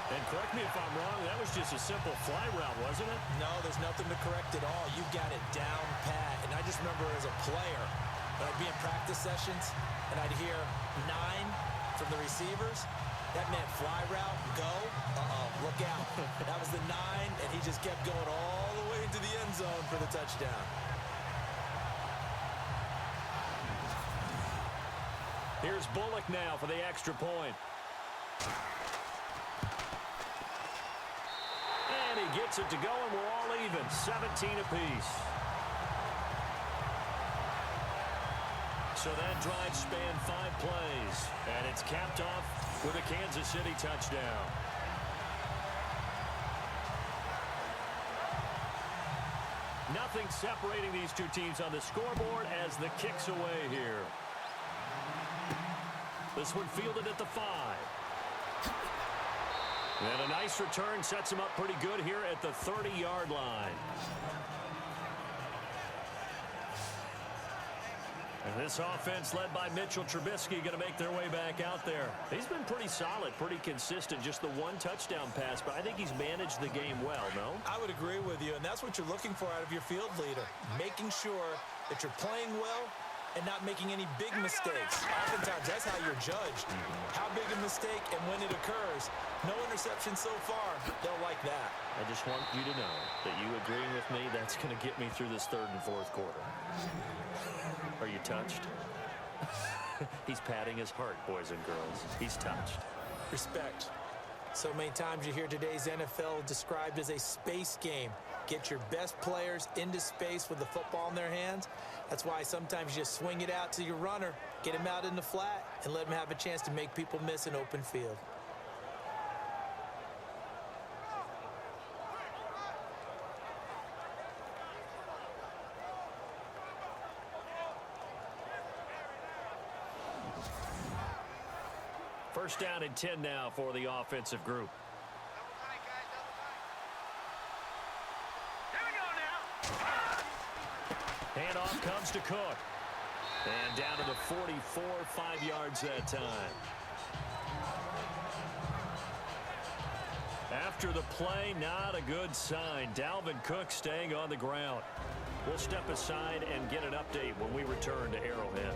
And correct me if I'm wrong, that was just a simple fly route, wasn't it? No, there's nothing to correct at all. You've got it down pat. And I just remember as a player, when I'd be in practice sessions and I'd hear 9 from the receivers, that meant fly route, go, look out. That was the 9, and he just kept going all the way into the end zone for the touchdown. Here's Bullock now for the extra point. And he gets it to go, and we're all even, 17 apiece. So that drive spanned 5 plays, and it's capped off with a Kansas City touchdown. Nothing separating these two teams on the scoreboard as the kick's away here. This one fielded at the 5. And a nice return sets him up pretty good here at the 30-yard line. And this offense led by Mitchell Trubisky going to make their way back out there. He's been pretty solid, pretty consistent, just the 1 touchdown pass, but I think he's managed the game well, no? I would agree with you, and that's what you're looking for out of your field leader, making sure that you're playing well and not making any big mistakes. Oftentimes, that's how you're judged. How big a mistake and when it occurs. No interception so far. They'll like that. I just want you to know that you agreeing with me, that's going to get me through this 3rd and 4th quarter. Are you touched? He's patting his heart, boys and girls. He's touched. Respect. So many times you hear today's NFL described as a space game. Get your best players into space with the football in their hands. That's why sometimes you just swing it out to your runner, get him out in the flat, and let him have a chance to make people miss an open field. First down and 10 now for the offensive group. Handoff comes to Cook. And down to the 44, 5 yards that time. After the play, not a good sign. Dalvin Cook staying on the ground. We'll step aside and get an update when we return to Arrowhead.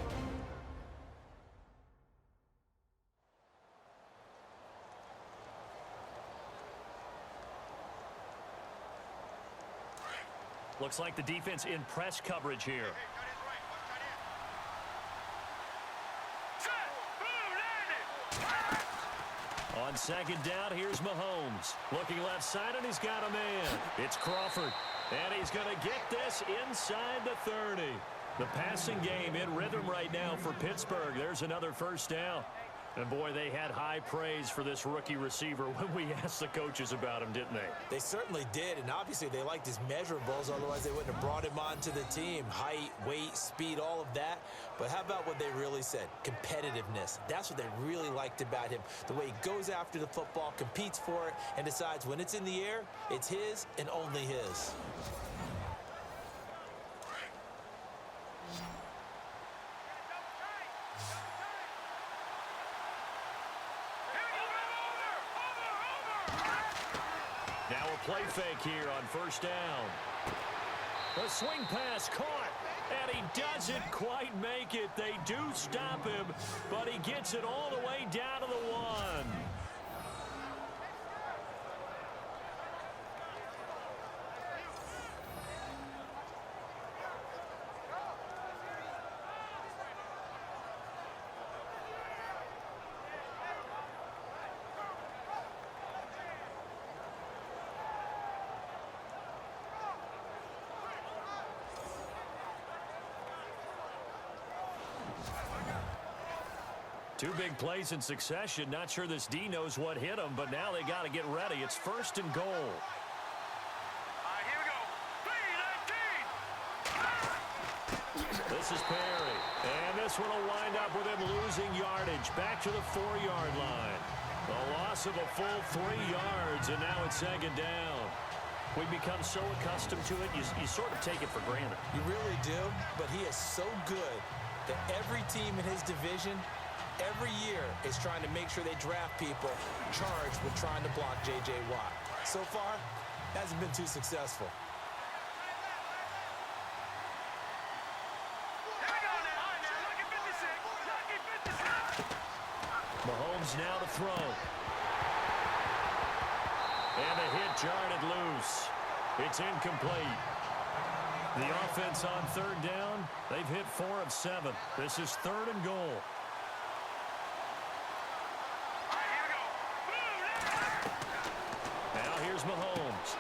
Looks like the defense in press coverage here. On second down, here's Mahomes. Looking left side, and he's got a man. It's Crawford. And he's going to get this inside the 30. The passing game in rhythm right now for Pittsburgh. There's another first down. And, boy, they had high praise for this rookie receiver when we asked the coaches about him, didn't they? They certainly did, and obviously they liked his measurables. Otherwise, they wouldn't have brought him onto the team. Height, weight, speed, all of that. But how about what they really said? Competitiveness. That's what they really liked about him. The way he goes after the football, competes for it, and decides when it's in the air, it's his and only his. Now a play fake here on first down. The swing pass caught, and he doesn't quite make it. They do stop him, but he gets it all the way down to the 1. Two big plays in succession. Not sure this D knows what hit him, but now they got to get ready. It's 1st and goal. All right, here we go. 3-19. This is Perry. And this one will wind up with him losing yardage. Back to the 4-yard line. A loss of a full 3 yards, and now it's 2nd down. We become so accustomed to it, you sort of take it for granted. You really do, but he is so good that every team in his division every year is trying to make sure they draft people charged with trying to block J.J. Watt. So far, hasn't been too successful. Here we go now. Lucky 56. Lucky 56. Mahomes now to throw. And a hit jarred it loose. It's incomplete. The offense on 3rd down, they've hit 4 of 7. This is 3rd and goal. Now here's Mahomes.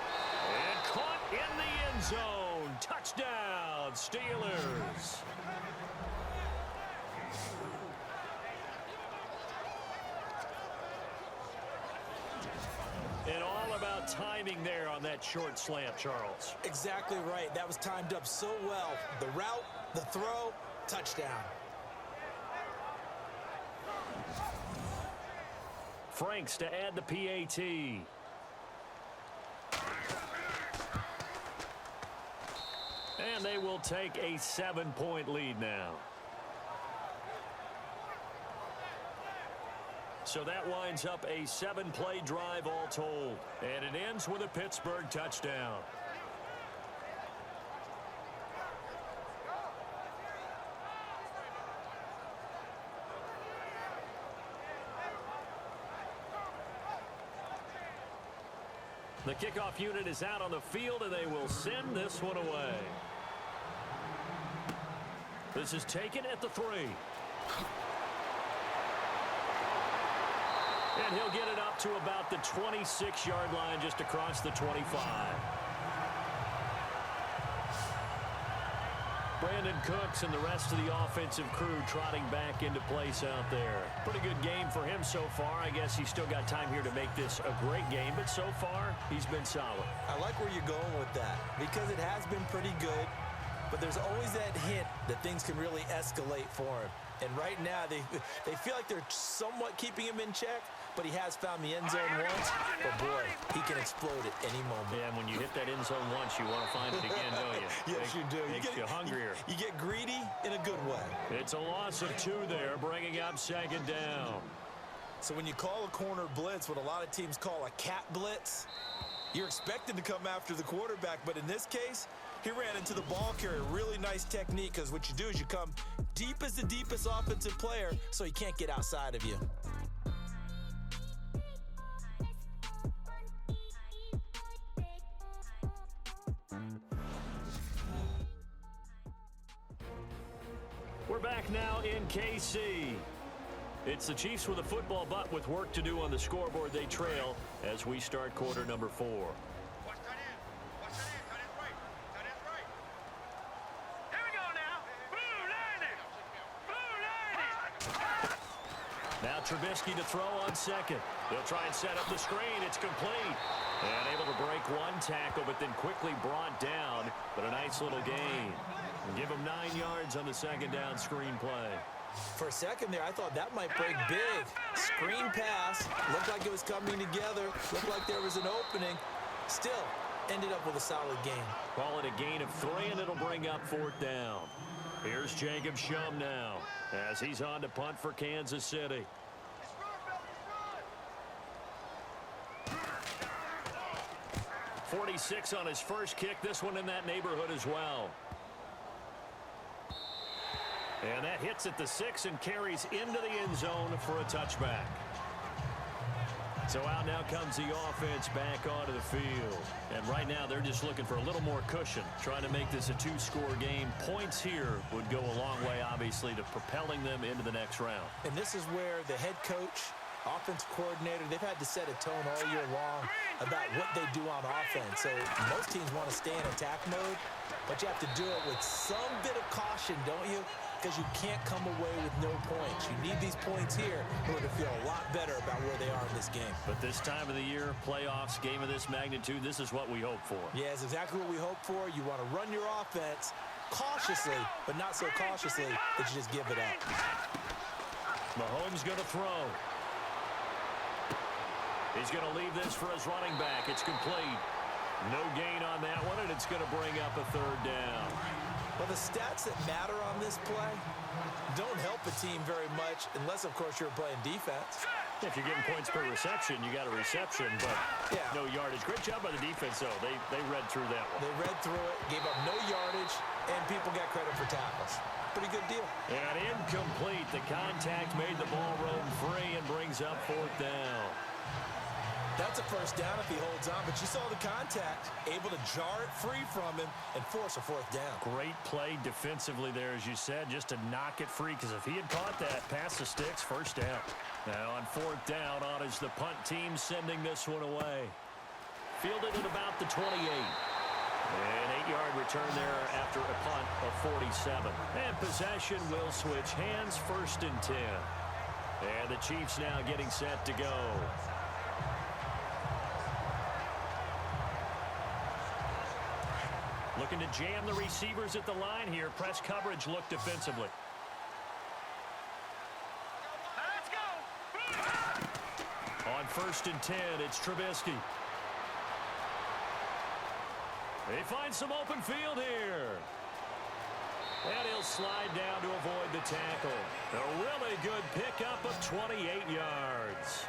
And caught in the end zone. Touchdown, Steelers. And all about timing there on that short slant, Charles. Exactly right. That was timed up so well. The route, the throw, touchdown. Franks to add the PAT. And they will take a 7-point lead now. So that winds up a 7-play drive all told. And it ends with a Pittsburgh touchdown. The kickoff unit is out on the field, and they will send this one away. This is taken at the 3. And he'll get it up to about the 26-yard line, just across the 25. Brandon Cooks and the rest of the offensive crew trotting back into place out there. Pretty good game for him so far. I guess he's still got time here to make this a great game, but so far, he's been solid. I like where you're going with that because it has been pretty good, but there's always that hint that things can really escalate for him. And right now, they feel like they're somewhat keeping him in check, but he has found the end zone once. But, boy, he can explode at any moment. Yeah, and when you hit that end zone once, you want to find it again, don't you? Yes, you do. Makes you hungrier. You get greedy in a good way. It's a loss of 2 there, bringing up 2nd down. So when you call a corner blitz, what a lot of teams call a cat blitz, you're expected to come after the quarterback. But in this case, he ran into the ball carrier. Really nice technique, because what you do is you come deep as the deepest offensive player so he can't get outside of you. We're back now in KC. It's the Chiefs with a football, but with work to do on the scoreboard, they trail as we start quarter number 4. Watch that in. Watch that in. That is right. That is right. Here we go now. Blue landing. Blue landing. Now Trubisky to throw on 2nd. They'll try and set up the screen. It's complete. And able to break 1 tackle, but then quickly brought down. But a nice little gain. Give him 9 yards on the 2nd down screen play. For a second there, I thought that might break big. Screen pass. Looked like it was coming together. Looked like there was an opening. Still, ended up with a solid gain. Call it a gain of 3, and it'll bring up 4th down. Here's Jacob Shum now as he's on to punt for Kansas City. 46 on his first kick. This one in that neighborhood as well. And that hits at the 6 and carries into the end zone for a touchback. So out now comes the offense back onto the field. And right now they're just looking for a little more cushion, trying to make this a 2-score game. Points here would go a long way, obviously, to propelling them into the next round. And this is where the head coach offense coordinator, they've had to set a tone all year long about what they do on offense. So most teams want to stay in attack mode, but you have to do it with some bit of caution, don't you? Because you can't come away with no points. You need these points here in order to feel a lot better about where they are in this game. But this time of the year, playoffs, game of this magnitude, this is what we hope for. Yeah, it's exactly what we hope for. You want to run your offense cautiously, but not so cautiously that you just give it up. Mahomes going to throw. He's going to leave this for his running back. It's complete. No gain on that one, and it's going to bring up a third down. Well, the stats that matter on this play don't help a team very much unless, of course, you're playing defense. If you're getting points per reception, you got a reception, but no yardage. Great job by the defense, though. They read through that one. They read through it, gave up no yardage, and people got credit for tackles. Pretty good deal. And incomplete. The contact made the ball roam free and brings up fourth down. That's a first down if he holds on, but you saw the contact, able to jar it free from him and force a fourth down. Great play defensively there, as you said, just to knock it free, because if he had caught that, pass the sticks, first down. Now on fourth down, on is the punt team sending this one away. Fielded at about the 28. An 8-yard return there after a punt of 47. And possession will switch hands, first and 10. And the Chiefs now getting set to go. Looking to jam the receivers at the line here. Press coverage look defensively. Let's go. On first and 10, it's Trubisky. They find some open field here. And he'll slide down to avoid the tackle. A really good pickup of 28 yards.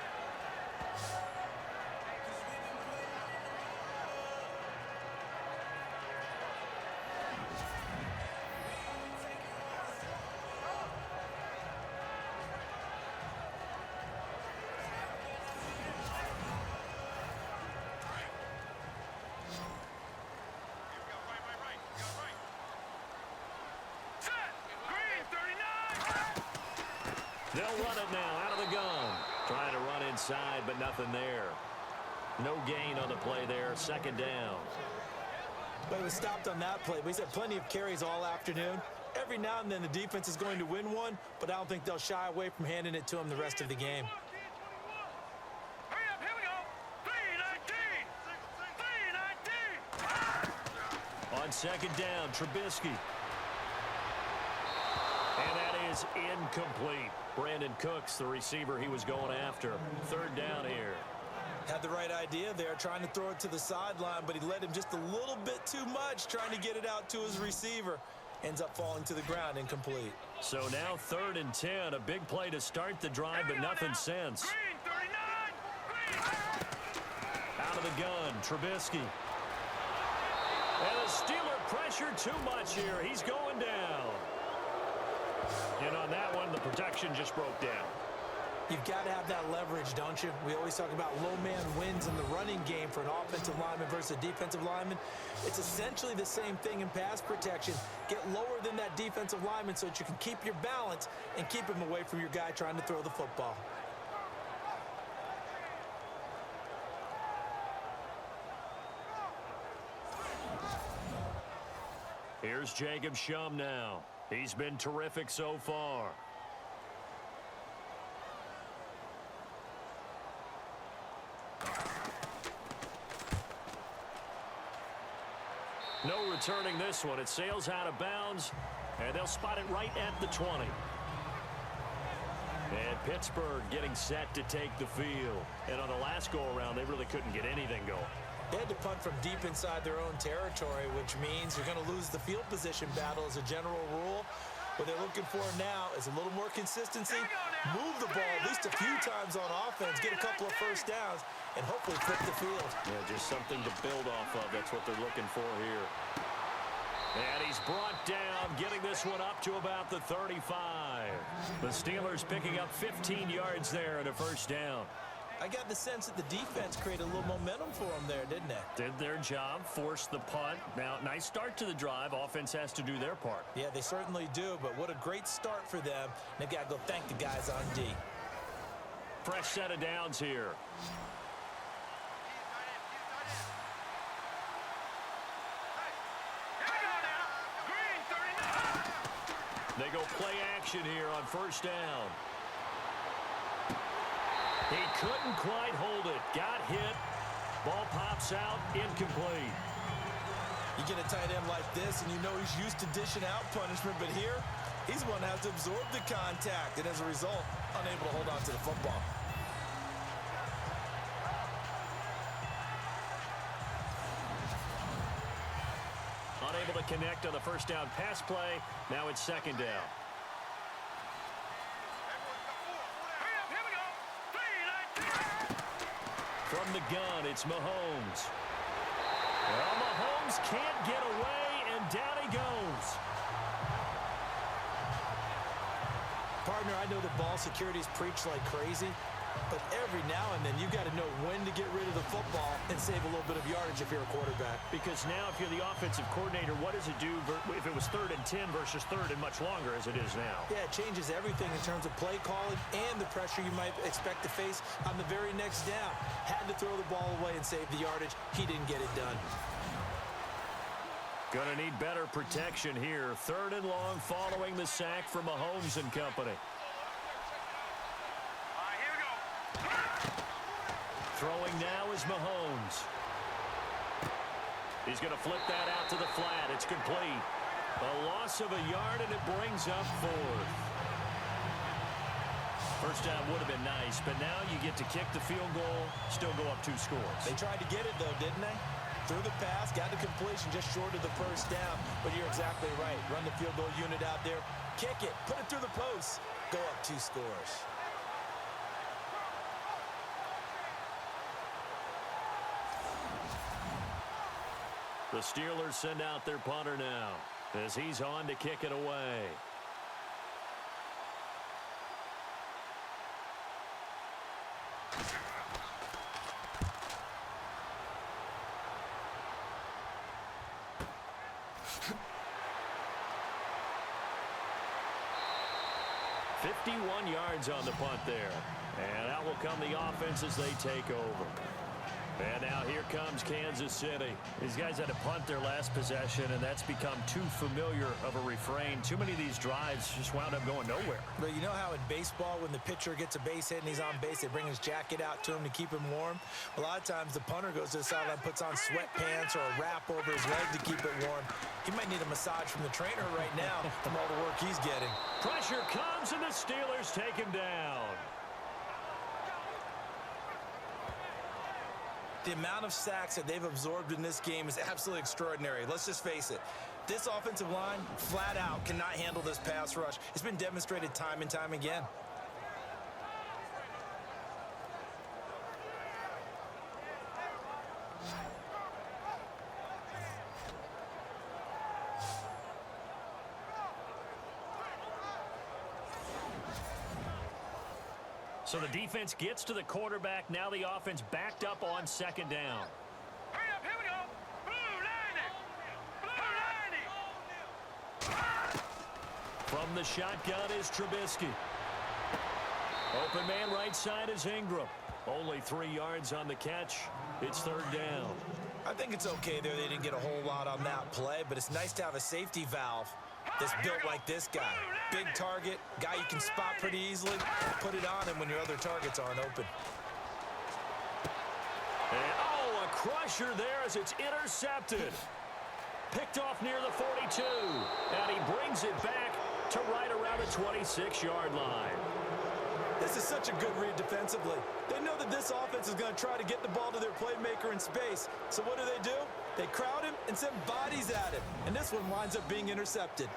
They'll run it now out of the gun. Trying to run inside, but nothing there. No gain on the play there. Second down. But he was stopped on that play. But he's had plenty of carries all afternoon. Every now and then the defense is going to win one, but I don't think they'll shy away from handing it to him the rest of the game. Hurry up, here we go. 3-19. 3-19. On second down, Trubisky. And that is incomplete. Brandon Cooks, the receiver he was going after. Third down here. Had the right idea there, trying to throw it to the sideline, but he led him just a little bit too much, trying to get it out to his receiver. Ends up falling to the ground, incomplete. So now third and 10, a big play to start the drive, but nothing since. Green, 39. Green. Out of the gun, Trubisky. And the Steeler pressure too much here. He's going down. And on that one, the protection just broke down. You've got to have that leverage, don't you? We always talk about low man wins in the running game for an offensive lineman versus a defensive lineman. It's essentially the same thing in pass protection. Get lower than that defensive lineman so that you can keep your balance and keep him away from your guy trying to throw the football. Here's Jacob Shum now. He's been terrific so far. No returning this one. It sails out of bounds, and they'll spot it right at the 20. And Pittsburgh getting set to take the field. And on the last go-around, they really couldn't get anything going. They had to punt from deep inside their own territory, which means you're going to lose the field position battle as a general rule. What they're looking for now is a little more consistency, move the ball at least a few times on offense, get a couple of first downs, and hopefully flip the field. Yeah, just something to build off of. That's what they're looking for here. And he's brought down, getting this one up to about the 35. The Steelers picking up 15 yards there and a first down. I got the sense that the defense created a little momentum for them there, didn't it? Did their job, forced the punt. Now, nice start to the drive. Offense has to do their part. Yeah, they certainly do, but what a great start for them. They've got to go thank the guys on D. Fresh set of downs here. They go play action here on first down. He couldn't quite hold it. Got hit. Ball pops out. Incomplete. You get a tight end like this, and you know he's used to dishing out punishment, but here, he's one that has to absorb the contact, and as a result, unable to hold on to the football. Unable to connect on the first down pass play. Now it's second down. From the gun, it's Mahomes. Well, Mahomes can't get away, and down he goes. Partner, I know that ball security is preached like crazy, but every now and then you've got to know when to get rid of the football and save a little bit of yardage if you're a quarterback. Because now if you're the offensive coordinator, what does it do if it was 3rd and 10 versus 3rd and much longer as it is now? Yeah, it changes everything in terms of play calling and the pressure you might expect to face on the very next down. Had to throw the ball away and save the yardage. He didn't get it done. Gonna need better protection here. 3rd and long following the sack from Mahomes and company. Throwing now is Mahomes. He's going to flip that out to the flat. It's complete. A loss of a yard, and it brings up 4th. First down would have been nice, but now you get to kick the field goal, still go up 2 scores. They tried to get it, though, didn't they? Threw the pass, got the completion just short of the first down. But you're exactly right. Run the field goal unit out there. Kick it. Put it through the post. Go up 2 scores. The Steelers send out their punter now as he's on to kick it away. $51 yards on the punt there. And out will come the offense as they take over. And now here comes Kansas City. These guys had to punt their last possession, and that's become too familiar of a refrain. Too many of these drives just wound up going nowhere. But you know how in baseball, when the pitcher gets a base hit and he's on base, they bring his jacket out to him to keep him warm? A lot of times the punter goes to the sideline, puts on sweatpants or a wrap over his leg to keep it warm. He might need a massage from the trainer right now from all the work he's getting. Pressure comes, and the Steelers take him down. The amount of sacks that they've absorbed in this game is absolutely extraordinary. Let's just face it. This offensive line, flat out, cannot handle this pass rush. It's been demonstrated time and time again. So the defense gets to the quarterback. Now the offense backed up on second down. Hurry up, here we go. Blue line it. From the shotgun is Trubisky. Open man right side is Ingram. Only 3 yards on the catch. It's 3rd down. I think it's okay there. They didn't get a whole lot on that play, but it's nice to have a safety valve that's built like this guy. Big target, guy you can spot pretty easily. Put it on him when your other targets aren't open. And, oh, a crusher there as it's intercepted. Picked off near the 42. And he brings it back to right around the 26-yard line. This is such a good read defensively. They know that this offense is going to try to get the ball to their playmaker in space. So what do? They crowd him and send bodies at him. And this one winds up being intercepted.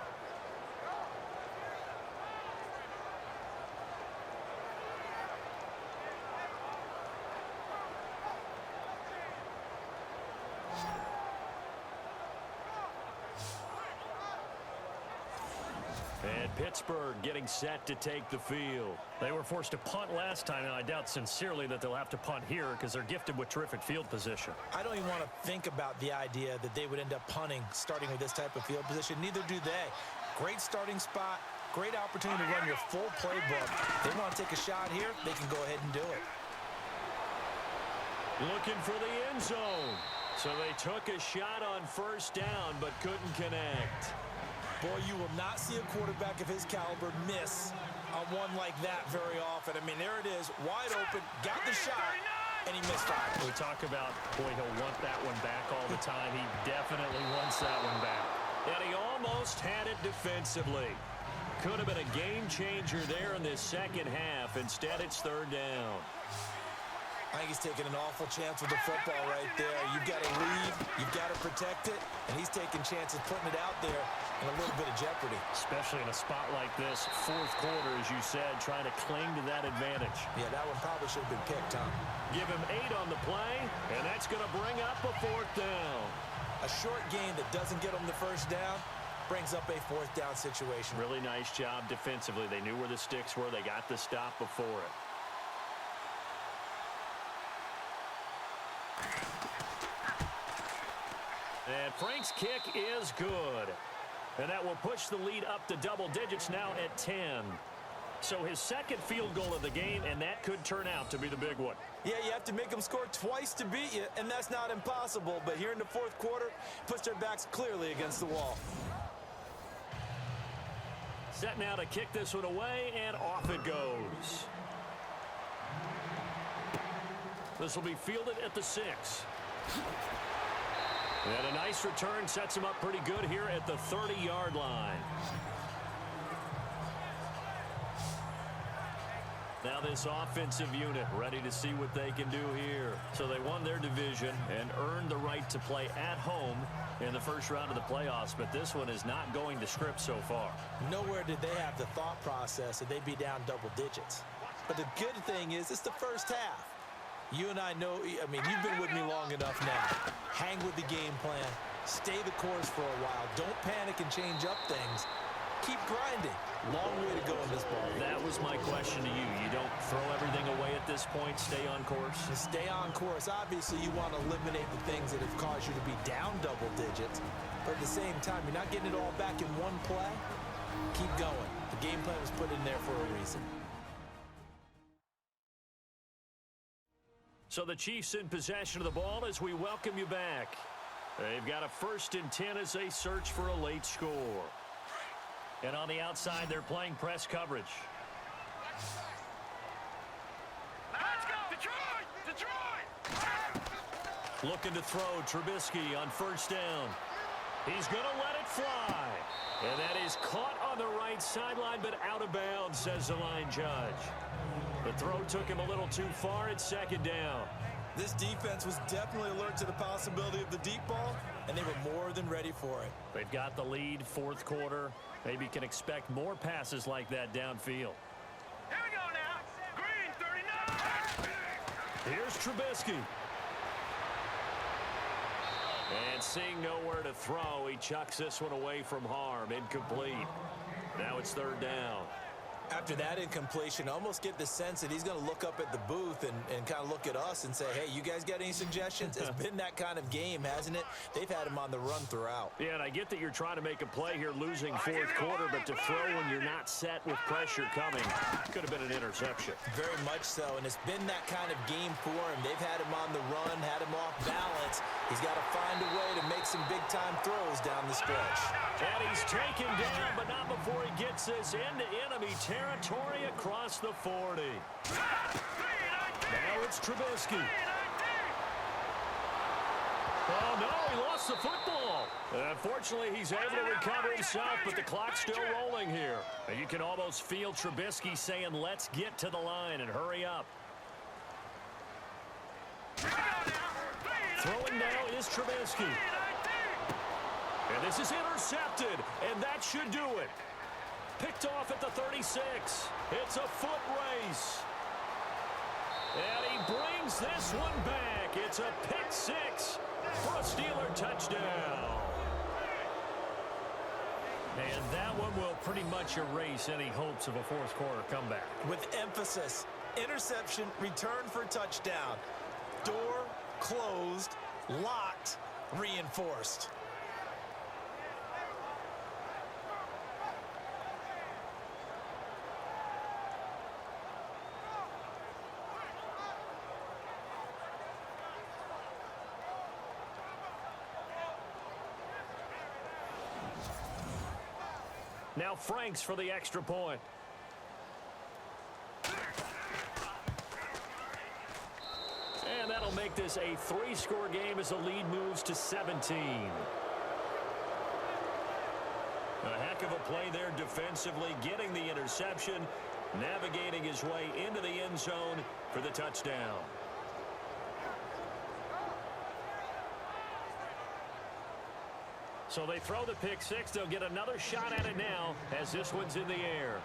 And Pittsburgh getting set to take the field. They were forced to punt last time, and I doubt sincerely that they'll have to punt here because they're gifted with terrific field position. I don't even want to think about the idea that they would end up punting starting with this type of field position. Neither do they. Great starting spot, Great opportunity to run your full playbook. They want to take a shot here, they can go ahead and do it. Looking for the end zone. So they took a shot on first down, but couldn't connect. Boy, you will not see a quarterback of his caliber miss on one like that very often. I mean, there it is, wide open, got the shot, and he missed fire. We talk about, boy, he'll want that one back all the time. He definitely wants that one back. And he almost had it defensively. Could have been a game changer there in this second half. Instead, it's third down. I think he's taking an awful chance with the football right there. You've got to lead, you've got to protect it, and he's taking chances putting it out there in a little bit of jeopardy. Especially in a spot like this, fourth quarter, as you said, trying to cling to that advantage. Yeah, that one probably should have been picked, Tom. Give him 8 on the play, and that's going to bring up a fourth down. A short gain that doesn't get him the first down brings up a fourth down situation. Really nice job defensively. They knew where the sticks were. They got the stop before it. And Frank's kick is good. And that will push the lead up to double digits now at 10. So his second field goal of the game, and that could turn out to be the big one. Yeah, you have to make them score twice to beat you, and that's not impossible. But here in the fourth quarter, puts their backs clearly against the wall. Set now to kick this one away, and off it goes. This will be fielded at the 6. And a nice return sets him up pretty good here at the 30-yard line. Now this offensive unit ready to see what they can do here. So they won their division and earned the right to play at home in the first round of the playoffs, but this one is not going to script so far. Nowhere did they have the thought process that they'd be down double digits. But the good thing is it's the first half. You and I know, I mean, you've been with me long enough now. Hang with the game plan. Stay the course for a while. Don't panic and change up things. Keep grinding. Long way to go in this ball. That was my question to you. You don't throw everything away at this point. Stay on course. To stay on course. Obviously, you want to eliminate the things that have caused you to be down double digits. But at the same time, you're not getting it all back in one play. Keep going. The game plan was put in there for a reason. So the Chiefs in possession of the ball as we welcome you back. They've got a 1st and 10 as they search for a late score. And on the outside, they're playing press coverage. Let's go! Detroit! Detroit! Looking to throw Trubisky on first down. He's going to let it fly. And that is caught on the right sideline, but out of bounds, says the line judge. The throw took him a little too far at second down. This defense was definitely alert to the possibility of the deep ball, and they were more than ready for it. They've got the lead, fourth quarter. Maybe can expect more passes like that downfield. Here we go now. Green 39. Here's Trubisky. And seeing nowhere to throw, he chucks this one away from harm. Incomplete. Now it's third down. After that incompletion, I almost get the sense that he's going to look up at the booth and kind of look at us and say, hey, you guys got any suggestions? It's been that kind of game, hasn't it? They've had him on the run throughout. Yeah, and I get that you're trying to make a play here losing fourth quarter, but to throw when you're not set with pressure coming could have been an interception. Very much so, and it's been that kind of game for him. They've had him on the run, had him off balance. He's got to find a way to make some big-time throws down the stretch. And he's taken down, but not before he gets this into enemy territory across the 40. Now it's Trubisky. Oh, no, he lost the football. Unfortunately, he's able to recover himself, but the clock's still rolling here. And you can almost feel Trubisky saying, let's get to the line and hurry up. Throwing now is Trubisky. And this is intercepted, and that should do it. Picked off at the 36. It's a foot race. And he brings this one back. It's a pick six for a Steeler touchdown. And that one will pretty much erase any hopes of a fourth quarter comeback. With emphasis, interception, return for touchdown. Door closed, locked, reinforced. Now Franks for the extra point. And that'll make this a 3-score game as the lead moves to 17. A heck of a play there defensively, getting the interception, navigating his way into the end zone for the touchdown. So they throw the pick six. They'll get another shot at it now as this one's in the air.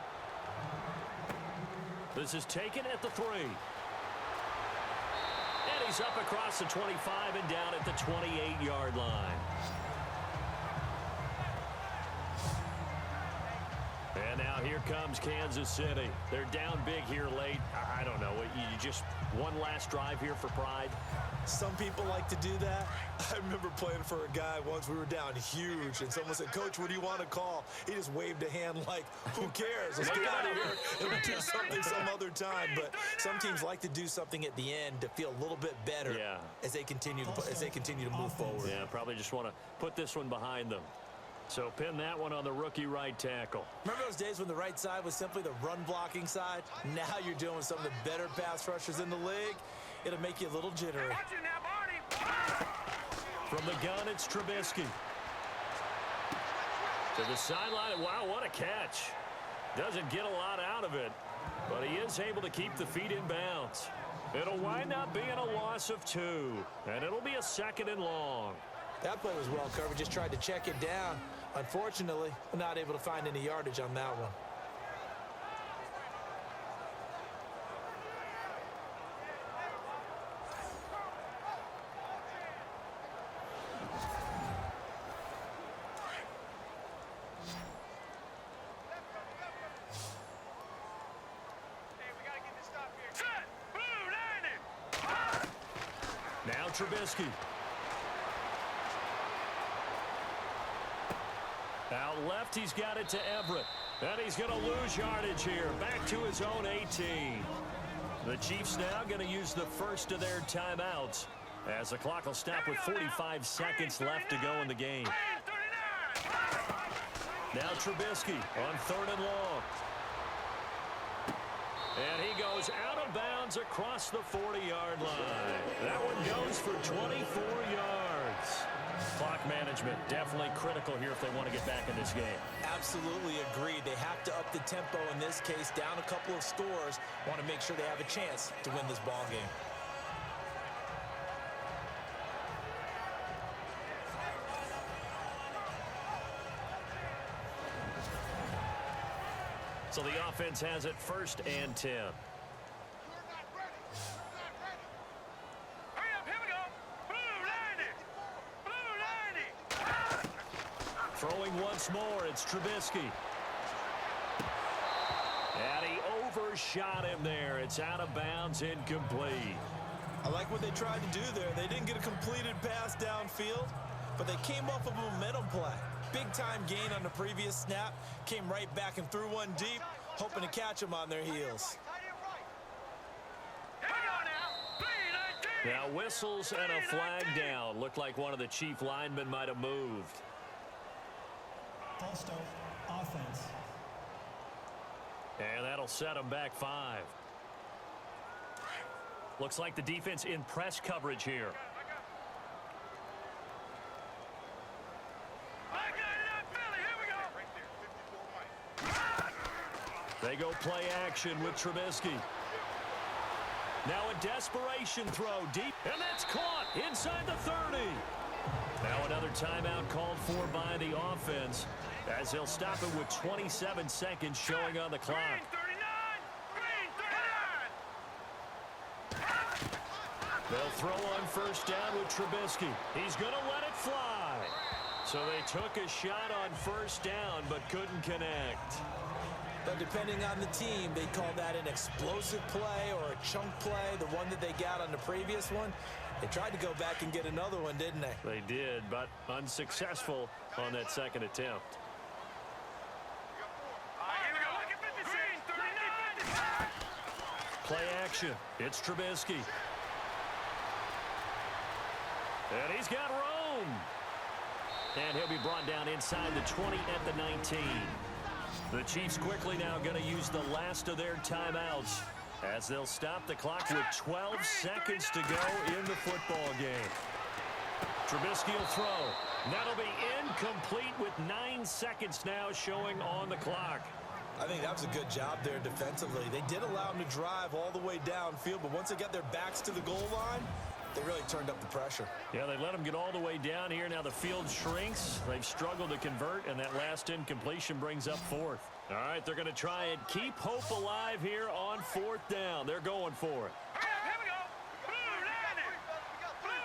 This is taken at the 3. And he's up across the 25 and down at the 28-yard line. And now here comes Kansas City. They're down big here late. I don't know. You just one last drive here for pride? Some people like to do that. I remember playing for a guy once. We were down huge, and someone said, "Coach, what do you want to call?" He just waved a hand like, "Who cares? Let's get out of here and we'll do something some other time." But some teams like to do something at the end to feel a little bit better as they continue to move forward. Yeah, probably just want to put this one behind them. So pin that one on the rookie right tackle. Remember those days when the right side was simply the run-blocking side? Now you're dealing with some of the better pass rushers in the league. It'll make you a little jittery. From the gun, it's Trubisky. To the sideline. Wow, what a catch. Doesn't get a lot out of it, but he is able to keep the feet in bounds. It'll wind up being a loss of 2, and it'll be a 2nd and long. That play was well covered. Just tried to check it down. Unfortunately, we're not able to find any yardage on that one. Now Trubisky. Out left, he's got it to Everett. And he's going to lose yardage here. Back to his own 18. The Chiefs now going to use the first of their timeouts as the clock will stop with 45 seconds left to go in the game. Now Trubisky on 3rd and long. And he goes out of bounds across the 40-yard line. That one goes for 24 yards. Clock management definitely critical here if they want to get back in this game. Absolutely agreed. They have to up the tempo in this case, down a couple of scores. Want to make sure they have a chance to win this ball game. So the offense has it 1st and 10. Throwing once more, it's Trubisky. And he overshot him there. It's out of bounds, incomplete. I like what they tried to do there. They didn't get a completed pass downfield, but they came off of a momentum play. Big-time gain on the previous snap. Came right back and threw one deep, hoping to catch them on their heels. Now whistles and a flag down. Looked like one of the Chief linemen might have moved. False start, offense. And that'll set them back 5. Looks like the defense in press coverage here. They go play action with Trubisky. Now a desperation throw deep, and that's caught inside the 30. Now another timeout called for by the offense as they'll stop it with 27 seconds showing on the clock. They'll throw on 1st down with Trubisky. He's going to let it fly. So they took a shot on 1st down but couldn't connect. But depending on the team, they call that an explosive play or a chunk play, the one that they got on the previous one. They tried to go back and get another one, didn't they? They did, but unsuccessful on that 2nd attempt. Play action. It's Trubisky. And he's got room. And he'll be brought down inside the 20 at the 19. The Chiefs quickly now going to use the last of their timeouts as they'll stop the clock with 12 seconds to go in the football game. Trubisky will throw. That'll be incomplete with 9 seconds now showing on the clock. I think that was a good job there defensively. They did allow them to drive all the way downfield, but once they got their backs to the goal line, they really turned up the pressure. Yeah, they let them get all the way down here. Now the field shrinks. They've struggled to convert, and that last incompletion brings up fourth. All right, they're going to try and keep hope alive here on fourth down. They're going for it. Here we go. Blue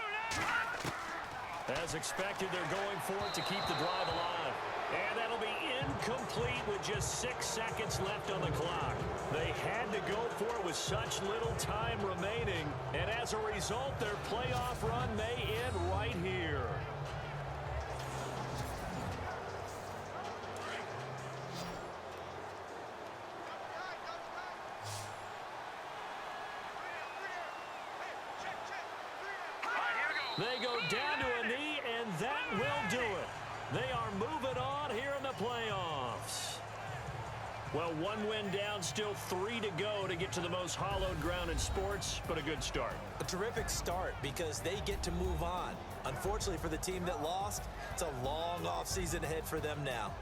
line. As expected, they're going for it to keep the drive alive. And that'll be incomplete with just 6 seconds left on the clock. They had to go for it with such little time remaining. And as a result, their playoff run may end right here. They go down to a knee, and that will do it. They are moving on here in the playoffs. Well, 1 win down, still 3 to go to get to the most hallowed ground in sports, but a good start. A terrific start because they get to move on. Unfortunately for the team that lost, it's a long offseason ahead for them now.